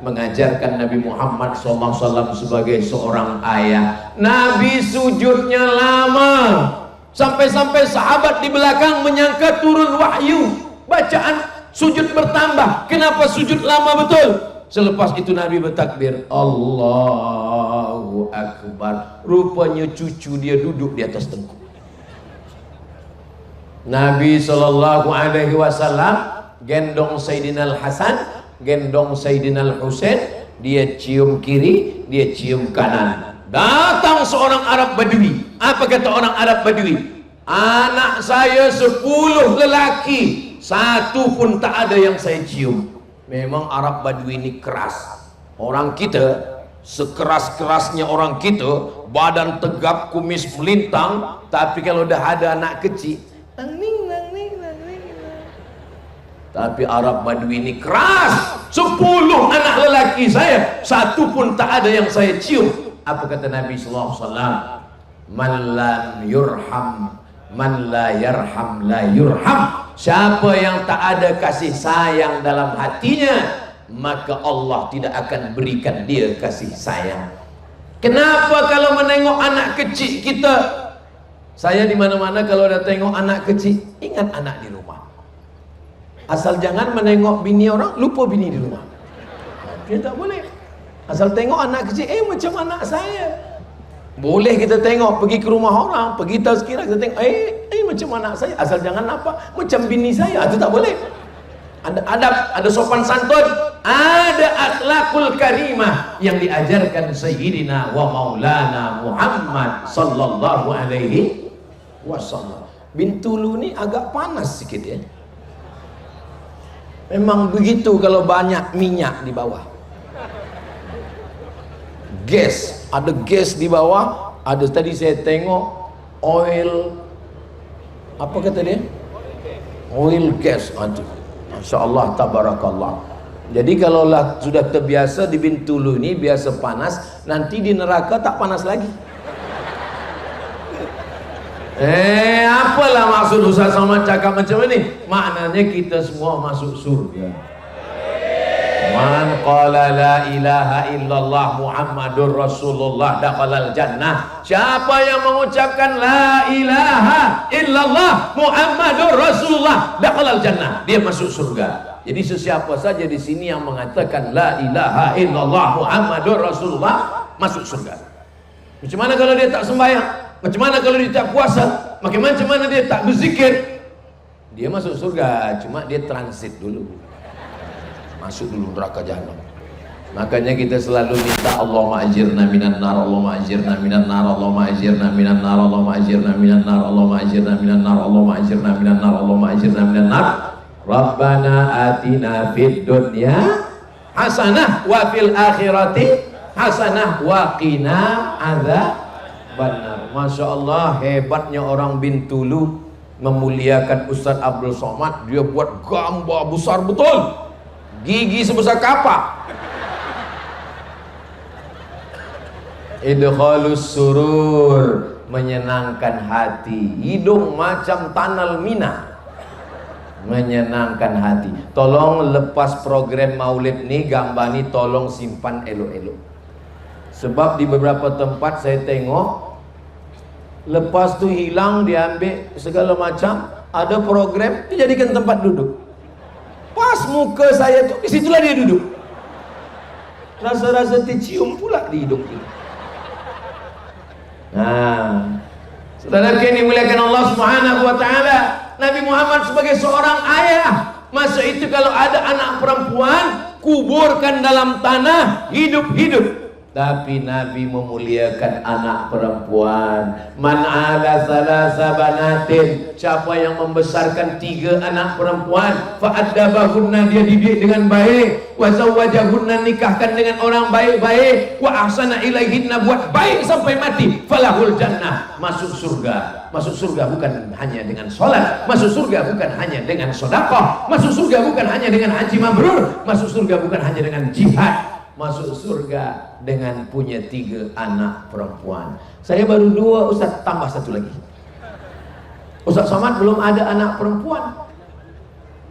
mengajarkan Nabi Muhammad SAW sebagai seorang ayah. Nabi sujudnya lama, sampai-sampai sahabat di belakang menyangka turun wahyu, bacaan sujud bertambah. Kenapa sujud lama betul? Selepas itu Nabi bertakbir, Allahu Akbar. Rupanya cucu dia duduk di atas tengkuk. Nabi SAW gendong Sayyidina Al-Hasan, gendong Sayyidina Al-Husain, dia cium kiri, dia cium kanan. Datang seorang Arab Badui. Apa kata orang Arab Badui? Anak saya 10 lelaki, satu pun tak ada yang saya cium. Memang Arab Badui ini keras. Orang kita, sekeras-kerasnya orang kita, badan tegap, kumis melintang, tapi kalau dah ada anak kecil, nangning. Tapi Arab Badui ini keras. 10 anak lelaki saya, satu pun tak ada yang saya cium. Apa kata Nabi sallallahu alaihi wasallam? Man lam yurham, man la yarham la yurham. Siapa yang tak ada kasih sayang dalam hatinya, maka Allah tidak akan berikan dia kasih sayang. Kenapa kalau menengok anak kecil kita, saya di mana-mana kalau ada tengok anak kecil, ingat anak di rumah. Asal jangan menengok bini orang, lupa bini di rumah. Dia tak boleh. Asal tengok anak kecil, macam anak saya. Boleh kita tengok, pergi ke rumah orang, pergi tazkirah, kita tengok, macam anak saya. Asal jangan apa, macam bini saya. Itu tak boleh. Ada adab, ada sopan santun, ada akhlakul karimah yang diajarkan Sayyidina wa Maulana Muhammad sallallahu alaihi wasallam. Bintulu ni agak panas sikit ya. Memang begitu kalau banyak minyak di bawah. Gas, ada gas di bawah. Ada tadi saya tengok oil, apa kata dia? Oil gas. Aduh, Masya Allah, tabarakallah. Jadi kalau lah sudah terbiasa di Bintulu ini biasa panas, nanti di neraka tak panas lagi. Apalah maksud Ustaz Somad cakap macam ini? Maknanya kita semua masuk surga. Man qala la ilaha illallah Muhammadur Rasulullah dakhalal jannah. Siapa yang mengucapkan la ilaha illallah Muhammadur Rasulullah dakhalal jannah, dia masuk surga. Jadi sesiapa saja di sini yang mengatakan la ilaha illallah Muhammadur Rasulullah masuk surga. Macam mana kalau dia tak sembahyang? Macam mana kalau dia tak puasa? Macam mana dia tak berzikir? Dia masuk surga, cuma dia transit dulu. Masuk dulu neraka jahanam. Makanya kita selalu minta Allahumma ajirna minan nar, Allahumma ajirna minan nar, Allahumma ajirna minan nar, Allahumma ajirna minan nar, Allahumma ajirna minan nar, Allahumma ajirna minan nar, Allahumma ajirna minan nar. Rabbana atina fid dunya hasanah wa fil akhirati hasanah wa qina adzabannar. Masya Allah, hebatnya orang Bintulu memuliakan Ustaz Abdul Somad. Dia buat gambar besar betul, gigi sebesar kapak. Idkhalus surur, menyenangkan hati. Hidung macam tanal mina, menyenangkan hati. Tolong lepas program maulid ni, gambar ni tolong simpan elok-elok. Sebab di beberapa tempat saya tengok, lepas tu hilang, diambil segala macam, ada program dijadikan tempat duduk. Pas muka saya tu, disitulah dia duduk. Rasa-rasa tercium pula di hidung dia. Nah, saudara yang dimuliakan Allah Subhanahu wa taala, Nabi Muhammad sebagai seorang ayah, masa itu kalau ada anak perempuan, kuburkan dalam tanah hidup-hidup. Tapi Nabi memuliakan anak perempuan. Man ala salasa banatin, siapa yang membesarkan 3 anak perempuan, fa'addabahunna, dia didik dengan baik, wa zawwajahunna, nikahkan dengan orang baik-baik, wa ahsana ilaihinna, buat baik sampai mati, falahul jannah, masuk surga. Masuk surga bukan hanya dengan sholat, masuk surga bukan hanya dengan sedekah, masuk surga bukan hanya dengan haji mabrur, masuk surga bukan hanya dengan jihad, masuk surga dengan punya 3 anak perempuan. Saya baru 2, Ustaz, tambah 1 lagi. Ustaz Somad belum ada anak perempuan.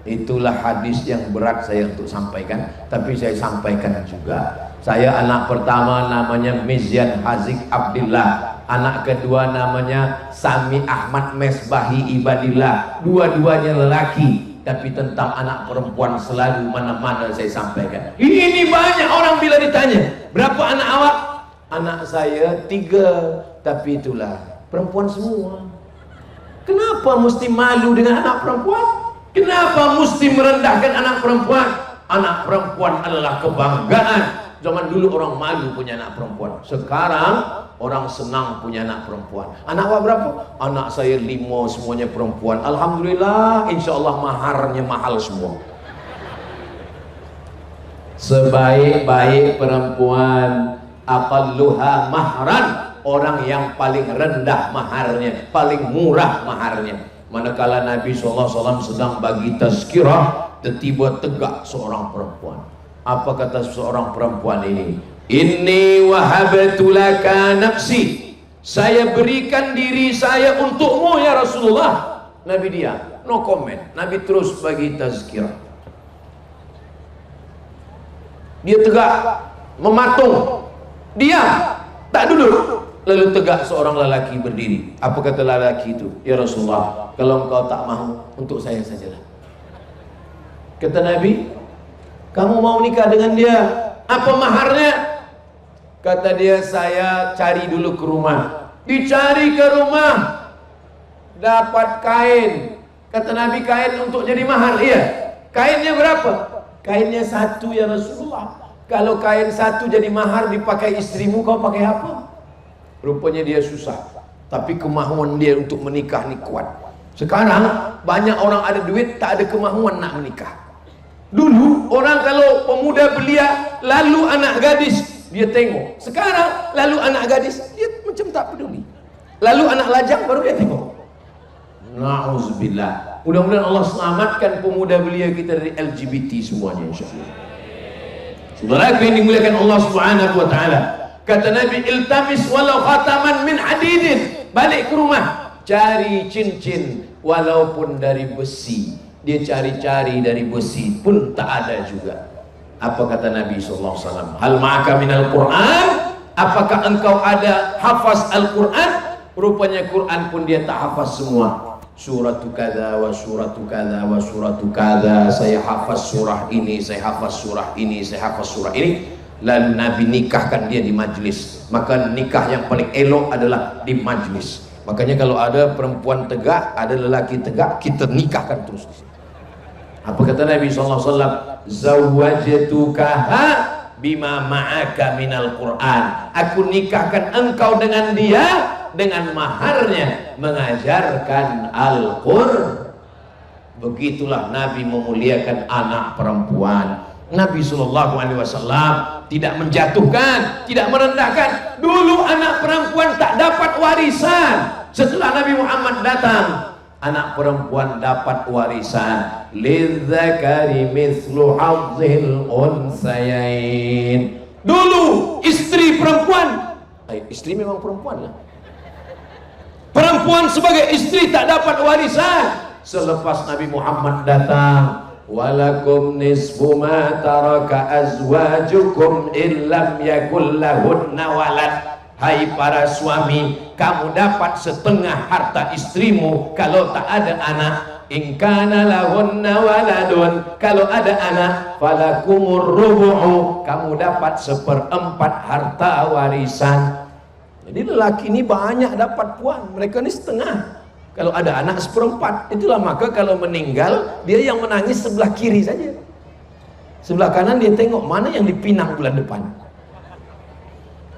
Itulah hadis yang berat saya untuk sampaikan, tapi saya sampaikan juga. Saya anak pertama namanya Mizyan Hazik Abdillah, anak kedua namanya Sami Ahmad Mesbahi Ibadillah. Dua-duanya lelaki. Tapi tentang anak perempuan selalu mana-mana saya sampaikan. Ini banyak orang bila ditanya, berapa anak awak? Anak saya 3, tapi itulah perempuan semua. Kenapa mesti malu dengan anak perempuan? Kenapa mesti merendahkan anak perempuan? Anak perempuan adalah kebanggaan. Zaman dulu orang malu punya anak perempuan. Sekarang orang senang punya anak perempuan. Anak apa berapa? Anak saya 5, semuanya perempuan. Alhamdulillah, insya Allah maharnya mahal semua. Sebaik-baik perempuan, aqalluha mahran, orang yang paling rendah maharnya, paling murah maharnya. Manakala Nabi SAW sedang bagi tazkirah, tiba tegak seorang perempuan. Apa kata seorang perempuan ini? Inni wahabtu laka nafsi, saya berikan diri saya untukmu ya Rasulullah. Nabi diam, no comment. Nabi terus bagi tazkirah. Dia tegak, mematung, diam, tak duduk. Lalu tegak seorang lelaki berdiri. Apa kata lelaki itu? Ya Rasulullah, kalau engkau tak mahu, untuk saya sajalah. Kata Nabi, kamu mau nikah dengan dia, apa maharnya? Kata dia, saya cari dulu ke rumah. Dicari ke rumah, dapat kain. Kata Nabi, kain untuk jadi mahar. Iya. Kainnya berapa? Kainnya 1 ya Rasulullah. Kalau kain 1 jadi mahar dipakai istrimu, kau pakai apa? Rupanya dia susah, tapi kemahuan dia untuk menikah ni kuat. Sekarang banyak orang ada duit, tak ada kemahuan nak menikah. Dulu orang kalau pemuda belia, lalu anak gadis dia tengok. Sekarang lalu anak gadis dia macam tak peduli. Lalu anak lajang baru dia tengok. Na'udzubillah. Mudah-mudahan Allah selamatkan pemuda belia kita dari LGBT semuanya insyaallah. Saudara yang dimuliakan Allah Subhanahu wa taala. Kata Nabi, iltamis walau khataman min hadidin. Balik ke rumah, cari cincin walaupun dari besi. Dia cari-cari dari besi pun tak ada juga. Apa kata Nabi SAW? Hal ma'aka minal Qur'an? Apakah engkau ada hafaz Al-Quran? Rupanya Quran pun dia tak hafaz semua. Suratu kada wa suratu kada wa suratu kada. Saya hafaz surah ini, saya hafaz surah ini, saya hafaz surah ini. Lalu Nabi nikahkan dia di majlis. Maka nikah yang paling elok adalah di majlis. Makanya kalau ada perempuan tegak, ada lelaki tegak, kita nikahkan terus. Apa kata Nabi SAW? Zawwajtukaha bima ma'aka minal Qur'an. Aku nikahkan engkau dengan dia dengan maharnya mengajarkan Al-Qur'an. Begitulah Nabi memuliakan anak perempuan. Nabi SAW tidak menjatuhkan, tidak merendahkan. Dulu anak perempuan tak dapat warisan. Setelah Nabi Muhammad datang, anak perempuan dapat warisan. Lidzakari mithlu hadzil unsayain. Dulu istri perempuan, istri memang perempuan lah. Perempuan sebagai istri tak dapat warisan. Selepas Nabi Muhammad datang, walakum nisfu ma taraka azwajukum illam yakul lahunna walad. Hai para suami, kamu dapat setengah harta istrimu kalau tak ada anak. In kana lahunna waladun, kalau ada anak, falakumur rubu'u, kamu dapat 1/4 harta warisan. Jadi lelaki ini banyak dapat puan, mereka ni setengah. Kalau ada anak 1/4. Itulah maka kalau meninggal, dia yang menangis sebelah kiri saja. Sebelah kanan dia tengok mana yang dipinang bulan depan.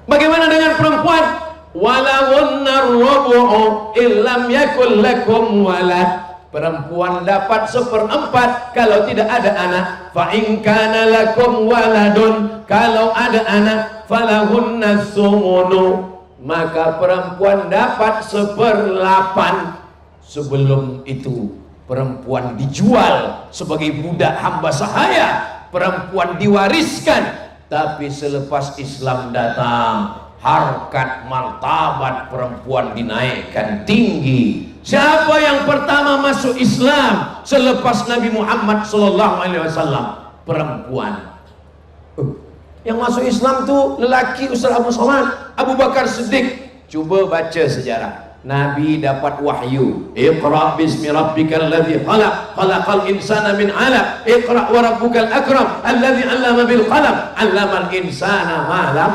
Bagaimana dengan perempuan? Walahunna rubu'u illam yakul lakum walad. Perempuan dapat 1/4 kalau tidak ada anak. Fa in kana lakum waladun, kalau ada anak, falahunna sumunu, maka perempuan dapat 1/8. Sebelum itu perempuan dijual sebagai budak hamba sahaya, perempuan diwariskan. Tapi selepas Islam datang, harkat martabat perempuan dinaikkan tinggi. Siapa yang pertama masuk Islam selepas Nabi Muhammad SAW? Perempuan. Yang masuk Islam tu lelaki, Ustaz Abu Somad, Abu Bakar Siddiq. Coba baca sejarah. Nabi dapat wahyu. Iqra bismi rabbikal ladzi khalaq, khalaqal insana min 'alaq. Iqra wa rabbukal akram, alladzi 'allama bil qalam, 'allamal insana ma lam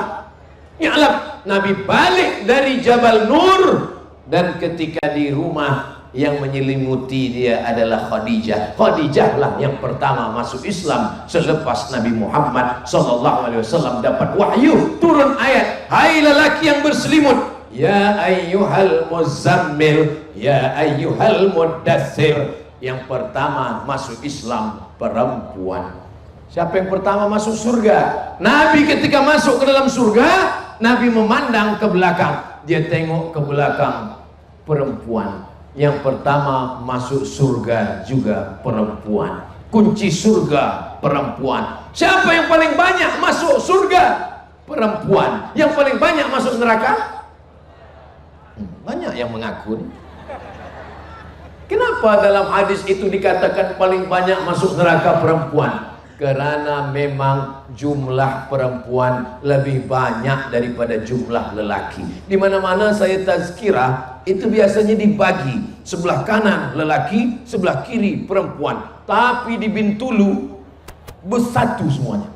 ya'lam. Nabi balik dari Jabal Nur, dan ketika di rumah yang menyelimuti dia adalah Khadijah. Khadijah lah yang pertama masuk Islam selepas Nabi Muhammad SAW dapat wahyu, turun ayat, hai lelaki yang berselimut, ya ayyuhal muzammil, ya ayyuhal muddathir. Yang pertama masuk Islam perempuan. Siapa yang pertama masuk surga? Nabi ketika masuk ke dalam surga, Nabi memandang ke belakang, dia tengok ke belakang, perempuan. Yang pertama masuk surga juga perempuan. Kunci surga perempuan. Siapa yang paling banyak masuk surga? Perempuan. Yang paling banyak masuk neraka? Banyak yang mengaku. Kenapa dalam hadis itu dikatakan paling banyak masuk neraka perempuan? Karena memang jumlah perempuan lebih banyak daripada jumlah lelaki. Di mana-mana saya tazkirah itu biasanya dibagi, sebelah kanan lelaki, sebelah kiri perempuan. Tapi di Bintulu bersatu semuanya.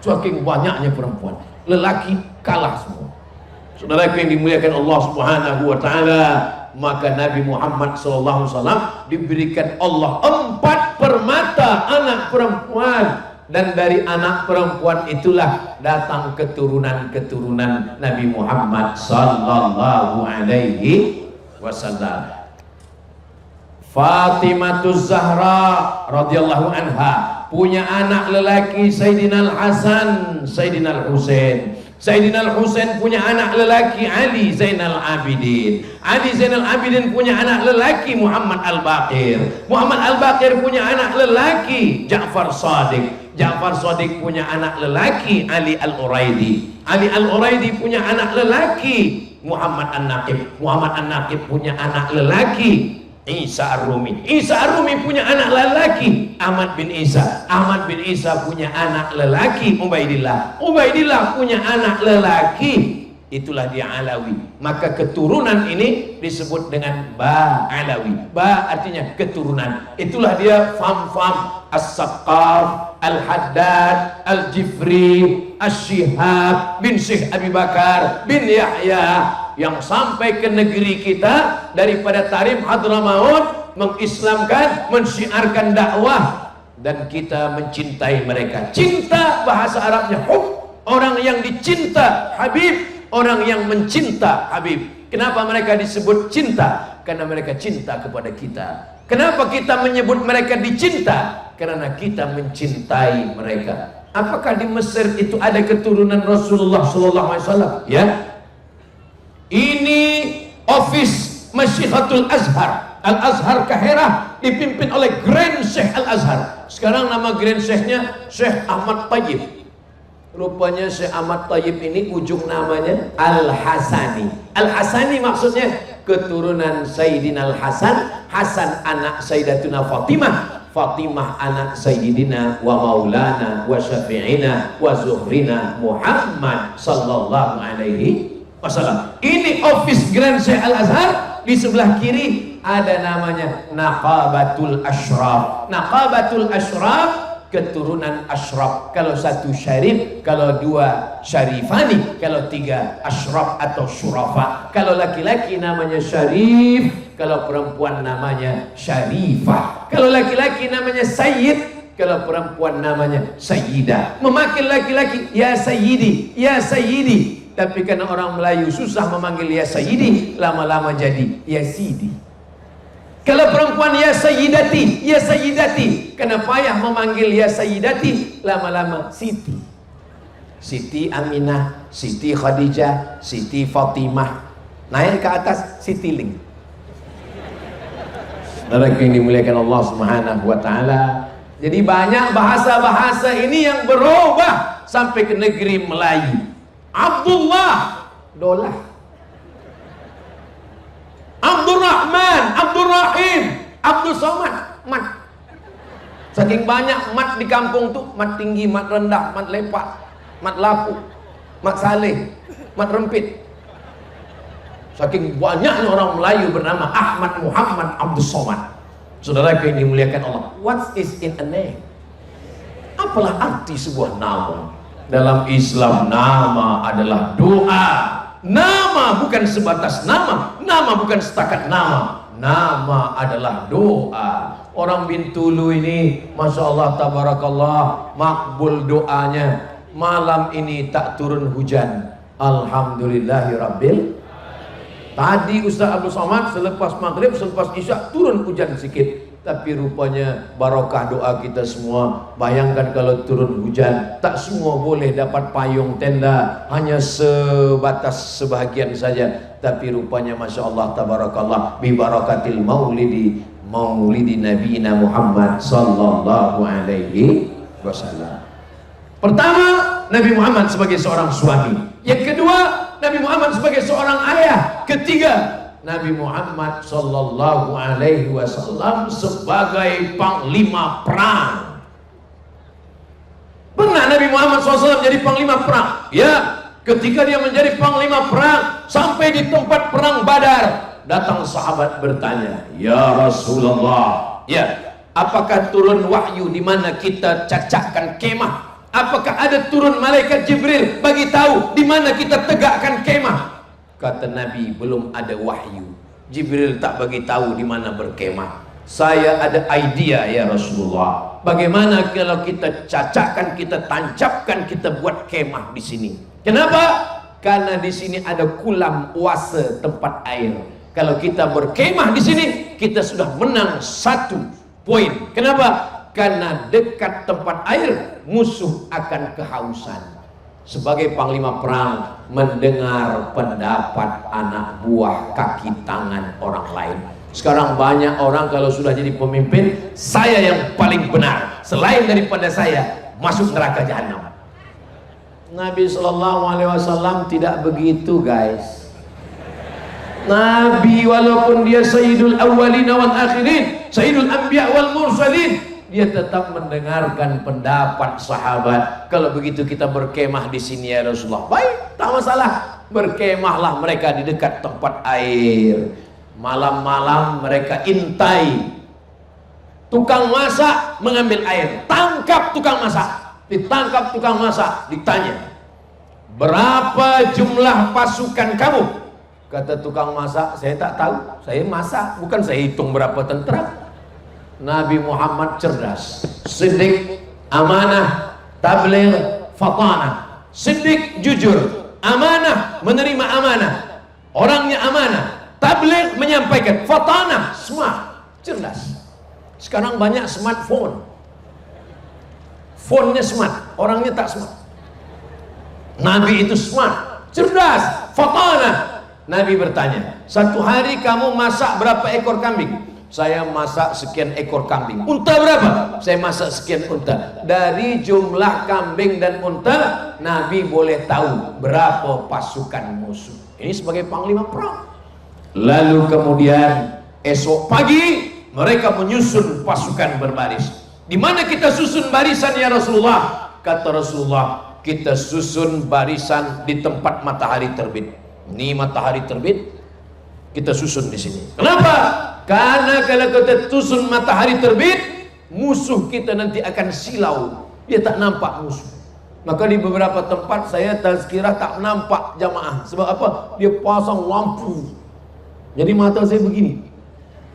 Saking banyaknya perempuan, lelaki kalah semua. Saudara yang dimuliakan Allah Subhanahu wa taala, maka Nabi Muhammad SAW diberikan Allah 4 permata anak perempuan, dan dari anak perempuan itulah datang keturunan-keturunan Nabi Muhammad sallallahu alaihi wasallam. Fatimatuz Zahra radhiyallahu anha punya anak lelaki Sayyidina Al-Hasan, Sayyidina Al-Husain. Sayyidina Al-Husain punya anak lelaki Ali Zainal Abidin. Ali Zainal Abidin punya anak lelaki Muhammad Al-Baqir. Muhammad Al-Baqir punya anak lelaki Ja'far Shadiq. Ja'far Shadiq punya anak lelaki Ali Al-Uraidi. Ali Al-Uraidi punya anak lelaki Muhammad An-Naqib. Muhammad An-Naqib punya anak lelaki Isa Ar-Rumi. Isa Ar-Rumi punya anak lelaki Ahmad bin Isa. Ahmad bin Isa punya anak lelaki Ubaidillah. Ubaidillah punya anak lelaki, itulah dia Alawi. Maka keturunan ini disebut dengan Ba Alawi. Ba artinya keturunan. Itulah dia Fam-Fam, As-Saqqaf, Al-Haddad, Al-Jifri, As-Shihab bin Syekh Abi Bakar bin Yahya, yang sampai ke negeri kita daripada Tarim Hadramaut, mengislamkan, mensyiarkan dakwah, dan kita mencintai mereka. Cinta bahasa Arabnya hub, orang yang dicinta, Habib, orang yang mencinta Habib. Kenapa mereka disebut cinta? Karena mereka cinta kepada kita. Kenapa kita menyebut mereka dicinta? Karena kita mencintai mereka. Apakah di Mesir itu ada keturunan Rasulullah SAW? Ya. Ini office Masyihatul Azhar, Al-Azhar Kahirah, dipimpin oleh Grand Syekh Al-Azhar. Sekarang nama Grand Syekhnya Syekh Ahmad Tayyib. Rupanya Syekh Ahmad Tayyib ini ujung namanya Al-Hasani. Al-Hasani maksudnya keturunan Sayyidina Al-Hasan, Hasan anak Sayyidatuna Fatimah, Fatimah anak Sayyidina wa Maulana wa Syafi'ina wa Zuhrina Muhammad sallallahu alaihi wasallam. Ini office Grand Syekh Al-Azhar. Di sebelah kiri ada namanya Naqabatul Ashraf. Naqabatul Ashraf keturunan Ashraf. Kalau satu Syarif, kalau dua Syarifani, kalau tiga Ashraf atau Syurafa. Kalau laki-laki namanya Syarif, kalau perempuan namanya Syarifah. Kalau laki-laki namanya Sayyid, kalau perempuan namanya Sayyidah. Memanggil laki-laki ya Sayyidi, ya Sayyidi. Tapi karena orang Melayu susah memanggil ya Sayyidi, lama-lama jadi ya Sidi. Kalau perempuan ya Sayyidati, ya Sayyidati, karena payah memanggil ya Sayyidati, lama-lama Siti. Siti Aminah, Siti Khadijah, Siti Fatimah, naik ke atas Siti Ling. Saudara yang dimuliakan Allah Subhanahu wa taala. Jadi banyak bahasa-bahasa ini yang berubah sampai ke negeri Melayu. Abdullah, Dolah. Abdul Rahman, Abdul Rahim, Abdul Somad, Mat. Saking banyak mat di kampung tuh, mat tinggi, mat rendah, mat lepak, mat lapu, mat saleh, mat rempit. Saking banyaknya orang Melayu bernama Ahmad Muhammad Abdul Somad. Saudara yang dimuliakan Allah, what is in a name? Apalah arti sebuah nama? Dalam Islam nama adalah doa. Nama bukan sebatas nama, nama bukan setakat nama. nama adalah doa. Orang Bintulu ini Masya Allah tabarakallah, makbul doanya. Malam ini tak turun hujan, alhamdulillahirabbil. Tadi Ustaz Abdul Somad selepas maghrib, selepas isya turun hujan sedikit. Tapi rupanya barokah doa kita semua. Bayangkan kalau turun hujan, tak semua boleh dapat payung tenda, hanya sebatas sebahagian saja. Tapi rupanya Masya Allah tabarakallah, bi barakatil maulidi nabiyina Muhammad sallallahu alaihi wasallam. Pertama, Nabi Muhammad sebagai seorang suami. Yang kedua, Nabi Muhammad sebagai seorang ayah. Ketiga, Nabi Muhammad sallallahu alaihi wasallam sebagai panglima perang. Pernah Nabi Muhammad SAW jadi panglima perang? Ya, ketika dia menjadi panglima perang sampai di tempat perang Badar, datang sahabat bertanya, "Ya Rasulullah, ya, apakah turun wahyu di mana kita cacakkan kemah? Apakah ada turun malaikat Jibril bagi tahu di mana kita tegakkan kemah?" Kata Nabi, belum ada wahyu. Jibril tak bagi tahu di mana berkemah. Saya ada idea ya Rasulullah. Bagaimana kalau kita cacakkan, kita tancapkan, kita buat kemah di sini? Kenapa? Karena di sini ada kulam oase tempat air. Kalau kita berkemah di sini, kita sudah menang 1 poin. Kenapa? Karena dekat tempat air, musuh akan kehausan. Sebagai panglima perang, mendengar pendapat anak buah, kaki tangan orang lain. Sekarang banyak orang kalau sudah jadi pemimpin, saya yang paling benar, selain daripada saya masuk neraka jahanam. Nabi SAW tidak begitu, guys. Nabi walaupun dia sayyidul awwalin wal akhirin, sayyidul anbiya wal mursalin, dia tetap mendengarkan pendapat sahabat. Kalau begitu kita berkemah di sini ya Rasulullah. Baik, tak masalah. Berkemahlah mereka di dekat tempat air. Malam-malam mereka intai tukang masak mengambil air. Tangkap tukang masak. Ditangkap tukang masak, ditanya, "Berapa jumlah pasukan kamu?" Kata tukang masak, "Saya tak tahu. Saya masak, bukan saya hitung berapa tentara." Nabi Muhammad cerdas, siddiq, amanah, tabligh, fatanah. Siddiq jujur, amanah menerima amanah, orangnya amanah, tabligh menyampaikan, fatanah smart, cerdas. Sekarang banyak smartphone, phone-nya smart, orangnya tak smart. Nabi itu smart, cerdas, fatanah. Nabi bertanya, "Satu hari kamu masak berapa ekor kambing?" "Saya masak sekian ekor kambing." "Unta berapa?" "Saya masak sekian unta." Dari jumlah kambing dan unta, Nabi boleh tahu berapa pasukan musuh. Ini sebagai panglima perang. Lalu kemudian esok pagi mereka menyusun pasukan berbaris. Di mana kita susun barisan ya Rasulullah? Kata Rasulullah, kita susun barisan di tempat matahari terbit. Ini matahari terbit, kita susun di sini. Kenapa? Karena kalau kita susun matahari terbit, musuh kita nanti akan silau, dia tak nampak musuh. Maka di beberapa tempat saya tazkirah tak nampak jamaah. Sebab apa? Dia pasang lampu, jadi mata saya begini.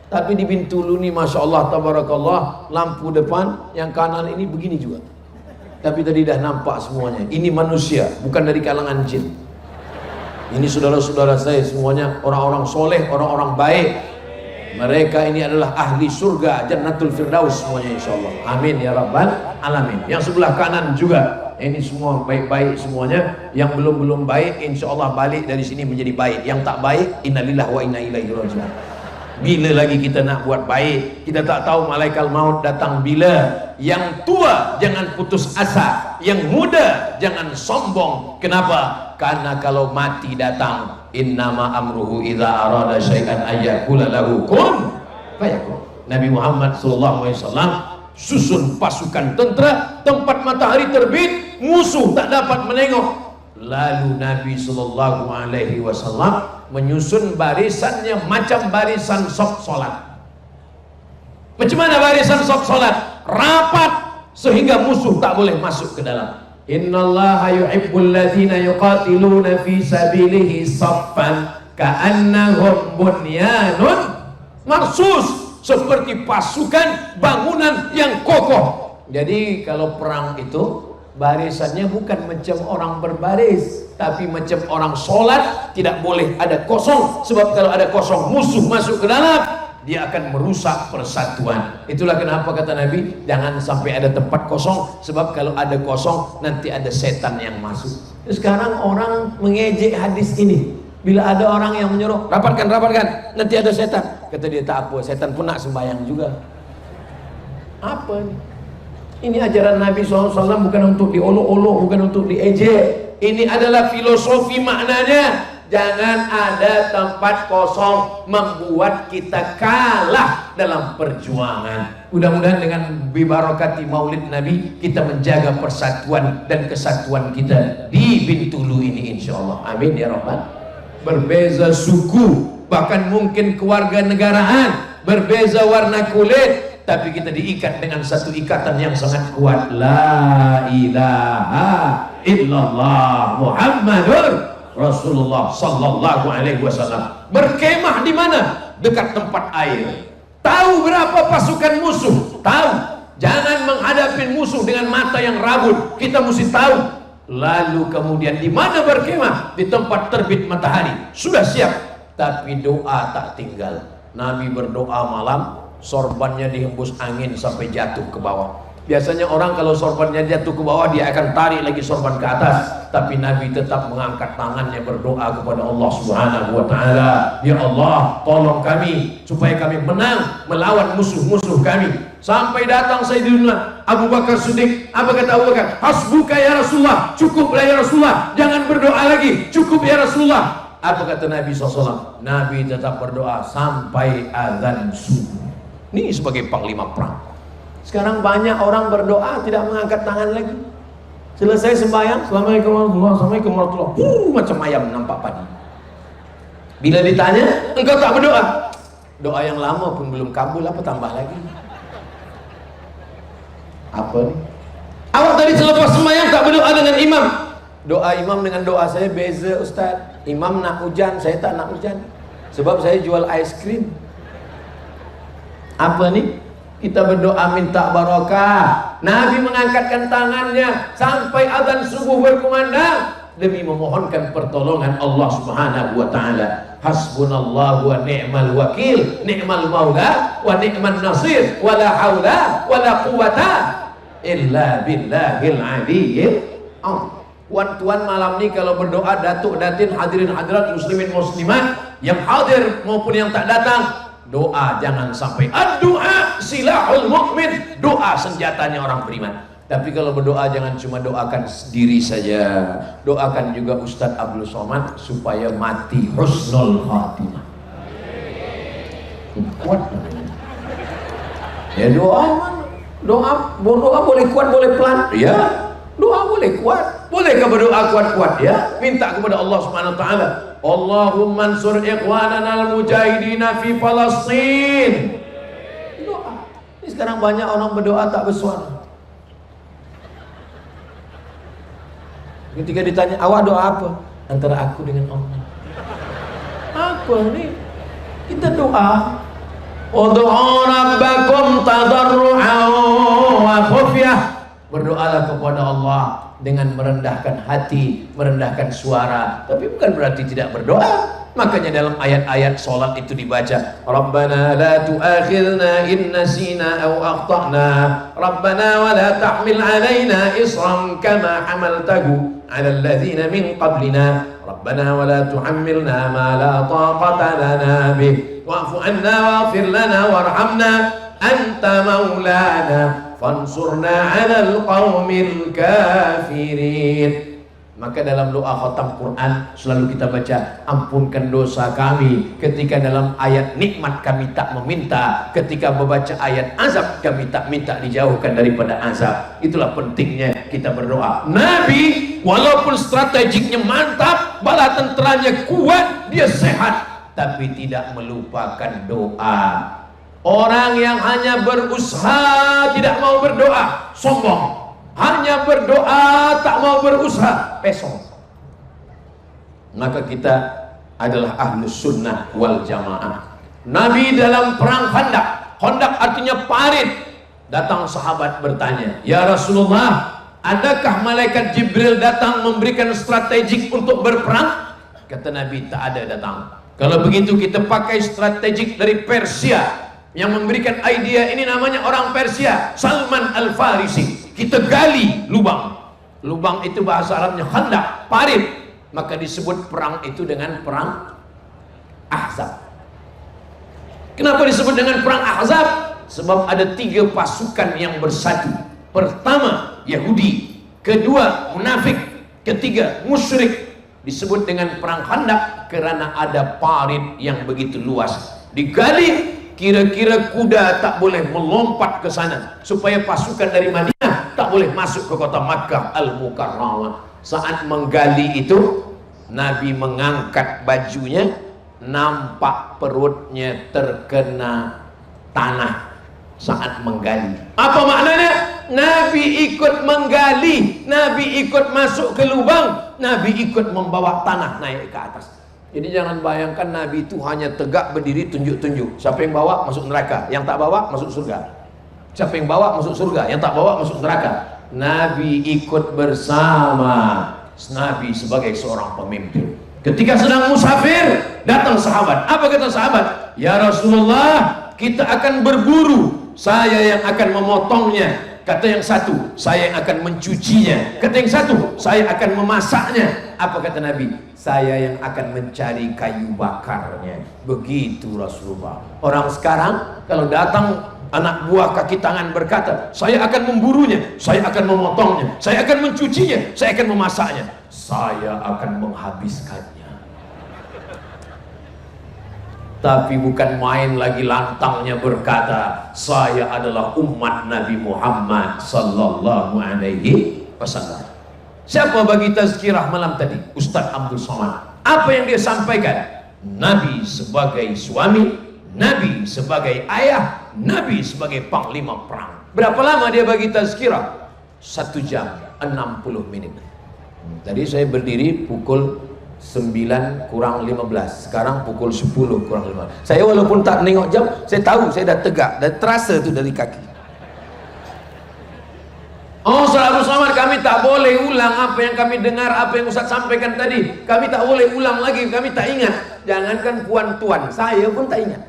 Tapi di Bintulu ni Masya Allah tabarakallah, lampu depan yang kanan ini begini juga. Tapi tadi dah nampak semuanya. Ini manusia, bukan dari kalangan jin. Ini saudara-saudara saya semuanya orang-orang soleh, orang-orang baik. Mereka ini adalah ahli surga, Jannatul Firdaus semuanya insyaallah. Amin ya rabbal alamin. Yang sebelah kanan juga, ini semua baik-baik semuanya. Yang belum baik insyaallah balik dari sini menjadi baik. Yang tak baik, innalillahi wa inna ilaihi raji'un. Bila lagi kita nak buat baik? Kita tak tahu malaikat maut datang bila. Yang tua jangan putus asa, yang muda jangan sombong. Kenapa? Karena kalau mati datang, innama amruhu idza arada syai'an ayyakula lahu kun fayakun. Nabi Muhammad SAW susun pasukan tentera, tempat matahari terbit, musuh tak dapat menengok. Lalu Nabi SAW menyusun barisannya macam barisan saf solat. Macam mana barisan saf solat? Rapat sehingga musuh tak boleh masuk ke dalam. Innallaha yuhibbul ladzina yuqatiluna fi sabilihi saffan ka'annahum bunyanun marsus, seperti pasukan bangunan yang kokoh. Jadi kalau perang itu barisannya bukan macam orang berbaris, tapi macam orang sholat, tidak boleh ada kosong. Sebab kalau ada kosong, musuh masuk ke dalam, dia akan merusak persatuan. Itulah kenapa kata Nabi, jangan sampai ada tempat kosong. Sebab kalau ada kosong, nanti ada setan yang masuk. Sekarang orang mengejek hadis ini. Bila ada orang yang menyuruh, rapatkan, nanti ada setan. Kata dia, tak apa, setan pun nak sembahyang juga. Apa ini? Ini ajaran Nabi SAW bukan untuk diolok-olok, bukan untuk diejek. Ini adalah filosofi maknanya. Jangan ada tempat kosong membuat kita kalah dalam perjuangan. Mudah-mudahan dengan bibarakati maulid Nabi, kita menjaga persatuan dan kesatuan kita di Bintulu ini, insyaAllah. Amin ya Rabbal. Berbeza suku, bahkan mungkin kewarganegaraan, berbeza warna kulit, tapi kita diikat dengan satu ikatan yang sangat kuat. La ilaha illallah Muhammadur Rasulullah sallallahu alaihi wasallam. Berkemah di mana? Dekat tempat air. Tahu berapa pasukan musuh? Tahu. Jangan menghadapi musuh dengan mata yang rabun. Kita mesti tahu. Lalu kemudian di mana berkemah? Di tempat terbit matahari. Sudah siap. Tapi doa tak tinggal. Nabi berdoa malam, sorbannya dihembus angin sampai jatuh ke bawah. Biasanya orang kalau sorbannya jatuh ke bawah, dia akan tarik lagi sorban ke atas. Tapi Nabi tetap mengangkat tangannya berdoa kepada Allah Subhanahu wa ta'ala. Ya Allah, tolong kami supaya kami menang melawan musuh-musuh kami. Sampai datang Sayyidina Abu Bakar Siddiq. Apa kata Abu Bakar? Hasbuka ya Rasulullah, cukuplah ya Rasulullah, jangan berdoa lagi, cukup ya Rasulullah. Apa kata Nabi SAW? Nabi tetap berdoa sampai azan subuh. Ini sebagai panglima perang. Sekarang banyak orang berdoa tidak mengangkat tangan lagi. Selesai sembahyang, Assalamualaikum warahmatullahi wabarakatuh, Assalamualaikum warahmatullahi wabarakatuh. Macam ayam nampak padi. Bila ditanya, engkau tak berdoa? Doa yang lama pun belum kabul, apa tambah lagi? Apa nih? Awak tadi selepas sembahyang tak berdoa dengan imam. Doa imam dengan doa saya beza, Ustaz. Imam nak hujan, saya tak nak hujan. Sebab saya jual es krim. Apa nih? Kita berdoa minta barakah. Nabi mengangkatkan tangannya sampai azan subuh berkumandang demi memohonkan pertolongan Allah Subhanahu wa ta'ala. Hasbunallahu wa ni'mal wakil, ni'mal maula wa ni'man nasir, wa la haula wa la quwata illa billahil aliyyil azim. Tuan-tuan malam ini kalau berdoa, datuk datin, hadirin hadirat, muslimin muslimat yang hadir maupun yang tak datang, doa jangan sampai. Ad-du'a silahul mu'min. Doa senjatanya orang beriman. Tapi kalau berdoa jangan cuma doakan diri saja, doakan juga Ustadz Abdul Somad supaya mati husnul khatimah. Kuat. Ya doa boleh kuat boleh pelan. Ya. Doa boleh kuat. Bolehkah berdoa kuat-kuat? Ya. Minta kepada Allah Subhanahu wa taala. Allahumma ansur ikhwanana al-mujahidina fi Palestin. Doa. Ini sekarang banyak orang berdoa tak bersuara. Ketika ditanya, awak doa apa? Antara aku dengan Allah. Apa nih? Kita doa. Ud'u rabbakum tadarru'an wa khufyah. Berdoalah kepada Allah dengan merendahkan hati, merendahkan suara. Tapi bukan berarti tidak berdoa. Makanya dalam ayat-ayat solat itu dibaca, Rabbana la tu'akhidna in nasina aw akhtana, Rabbana wa la tahmil alaina isran kama hamaltahu ala alladhina min qablina, Rabbana wa la tuhammilna ma la taqata lana bih, wa'fu anna waghfir lana warhamna anta maulana fansurna 'alal qaumil kafirin. Maka dalam doa khatam Quran selalu kita baca, ampunkan dosa kami. Ketika dalam ayat nikmat kami tak meminta, ketika membaca ayat azab kami tak minta dijauhkan daripada azab. Itulah pentingnya kita berdoa. Nabi walaupun strategiknya mantap, bala tenteranya kuat, dia sehat, tapi tidak melupakan doa. Orang yang hanya berusaha tidak mau berdoa, sombong. Hanya berdoa tak mau berusaha, pesong. Maka kita adalah ahlus sunnah wal jamaah. Nabi dalam perang Khandaq. Khandaq artinya parit. Datang sahabat bertanya, "Ya Rasulullah, adakah malaikat Jibril datang memberikan strategik untuk berperang?" Kata Nabi, "Tak ada datang." Kalau begitu kita pakai strategik dari Persia. Yang memberikan idea ini namanya orang Persia, Salman Al-Farisi. Kita gali lubang. Lubang itu bahasa Arabnya Khandaq, parit. Maka disebut perang itu dengan perang Ahzab. Kenapa disebut dengan perang Ahzab? Sebab ada 3 pasukan yang bersatu. Pertama Yahudi, kedua munafik, ketiga musyrik. Disebut dengan perang Khandaq karena ada parit yang begitu luas. Digali, kira-kira kuda tak boleh melompat ke sana, supaya pasukan dari Madinah tak boleh masuk ke kota Makkah Al-Mukarramah. Saat menggali itu, Nabi mengangkat bajunya, nampak perutnya terkena tanah saat menggali. Apa maknanya? Nabi ikut menggali, Nabi ikut masuk ke lubang, Nabi ikut membawa tanah naik ke atas. Jadi jangan bayangkan Nabi itu hanya tegak berdiri tunjuk-tunjuk. Siapa yang bawa masuk neraka, yang tak bawa masuk surga. Siapa yang bawa masuk surga, yang tak bawa masuk neraka. Nabi ikut bersama. Nabi sebagai seorang pemimpin. Ketika sedang musafir, datang sahabat. Apa kata sahabat? "Ya Rasulullah, kita akan berburu. Saya yang akan memotongnya." Kata yang satu, "Saya yang akan mencucinya." Kata yang satu, "Saya akan memasaknya." Apa kata Nabi? "Saya yang akan mencari kayu bakarnya." Begitu Rasulullah. Orang sekarang kalau datang anak buah kaki tangan berkata, "Saya akan memburunya, saya akan memotongnya, saya akan mencucinya, saya akan memasaknya, saya akan menghabiskannya." Tapi bukan main lagi lantangnya berkata, "Saya adalah umat Nabi Muhammad sallallahu alaihi wasallam." Siapa bagi tazkirah malam tadi? Ustaz Abdul Somad. Apa yang dia sampaikan? Nabi sebagai suami, Nabi sebagai ayah, Nabi sebagai panglima perang. Berapa lama dia bagi tazkirah? 1 jam 60 menit. Tadi saya berdiri pukul 9 kurang 15. Sekarang pukul 10 kurang 15. Saya walaupun tak nengok jam, saya tahu saya dah tegak, dah terasa tu dari kaki. Oh, Ustaz Abdul Somad, kami tak boleh ulang apa yang kami dengar, apa yang Ustaz sampaikan tadi. Kami tak boleh ulang lagi, kami tak ingat. Jangankan puan tuan, saya pun tak ingat.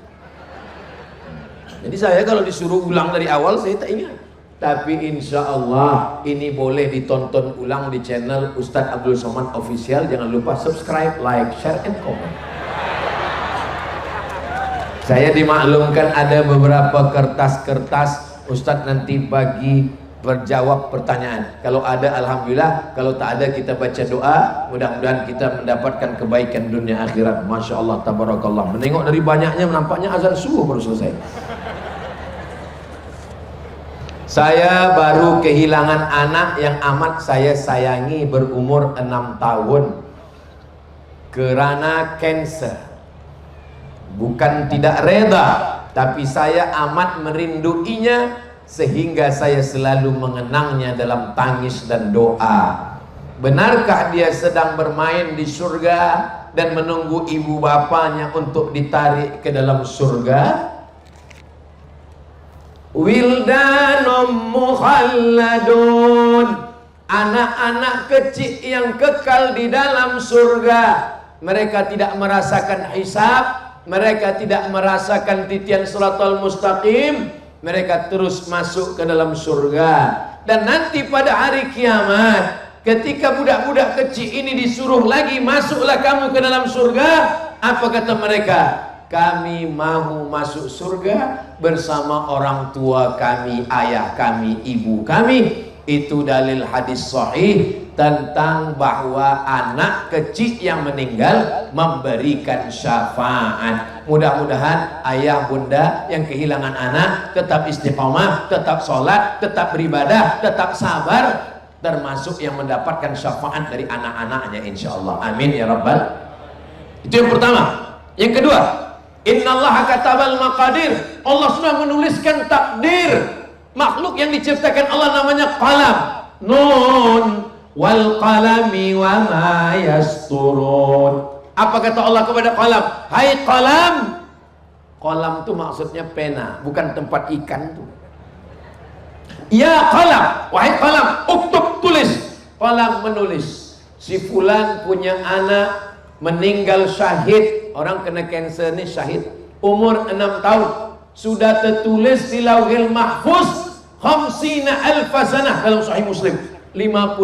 Jadi saya kalau disuruh ulang dari awal, saya tak ingat. Tapi insya Allah ini boleh ditonton ulang di channel Ustaz Abdul Somad Official. Jangan lupa subscribe, like, share, and comment. Saya dimaklumkan ada beberapa kertas-kertas Ustaz nanti bagi berjawab pertanyaan. Kalau ada alhamdulillah, kalau tak ada kita baca doa. Mudah-mudahan kita mendapatkan kebaikan dunia akhirat. Masya Allah, tabarakallah. Menengok dari banyaknya nampaknya azan subuh baru selesai. Saya baru kehilangan anak yang amat saya sayangi, berumur 6 tahun kerana kanser. Bukan tidak reda, tapi saya amat merinduinya sehingga saya selalu mengenangnya dalam tangis dan doa. Benarkah dia sedang bermain di surga dan menunggu ibu bapanya untuk ditarik ke dalam surga? Wildanum mukhalladun, anak-anak kecil yang kekal di dalam surga. Mereka tidak merasakan hisab, mereka tidak merasakan titian siratal mustaqim, mereka terus masuk ke dalam surga. Dan nanti pada hari kiamat, ketika budak-budak kecil ini disuruh lagi, masuklah kamu ke dalam surga, apa kata mereka? Kami mahu masuk surga bersama orang tua kami, ayah kami, ibu kami. Itu dalil hadis sahih tentang bahwa anak kecil yang meninggal memberikan syafaat. Mudah-mudahan ayah bunda yang kehilangan anak tetap istiqomah, tetap sholat, tetap beribadah, tetap sabar, termasuk yang mendapatkan syafaat dari anak-anaknya insyaallah. Amin ya rabbal. Itu yang pertama. Yang kedua, innallaha katabal maqadir. Allah sudah menuliskan takdir. Makhluk yang diciptakan Allah namanya qalam. Nun wal qalami wa ma yasturun. Apa kata Allah kepada qalam? Hai qalam, Qalam itu maksudnya pena, bukan tempat ikan tuh. Ya qalam, wahai qalam, uktub, tulis. Qalam menulis, si fulan punya anak meninggal syahid, orang kena cancer nih syahid, umur 6 tahun, sudah tertulis di lauhil mahfuz 50.000 sanah dalam Sahih Muslim, 50.000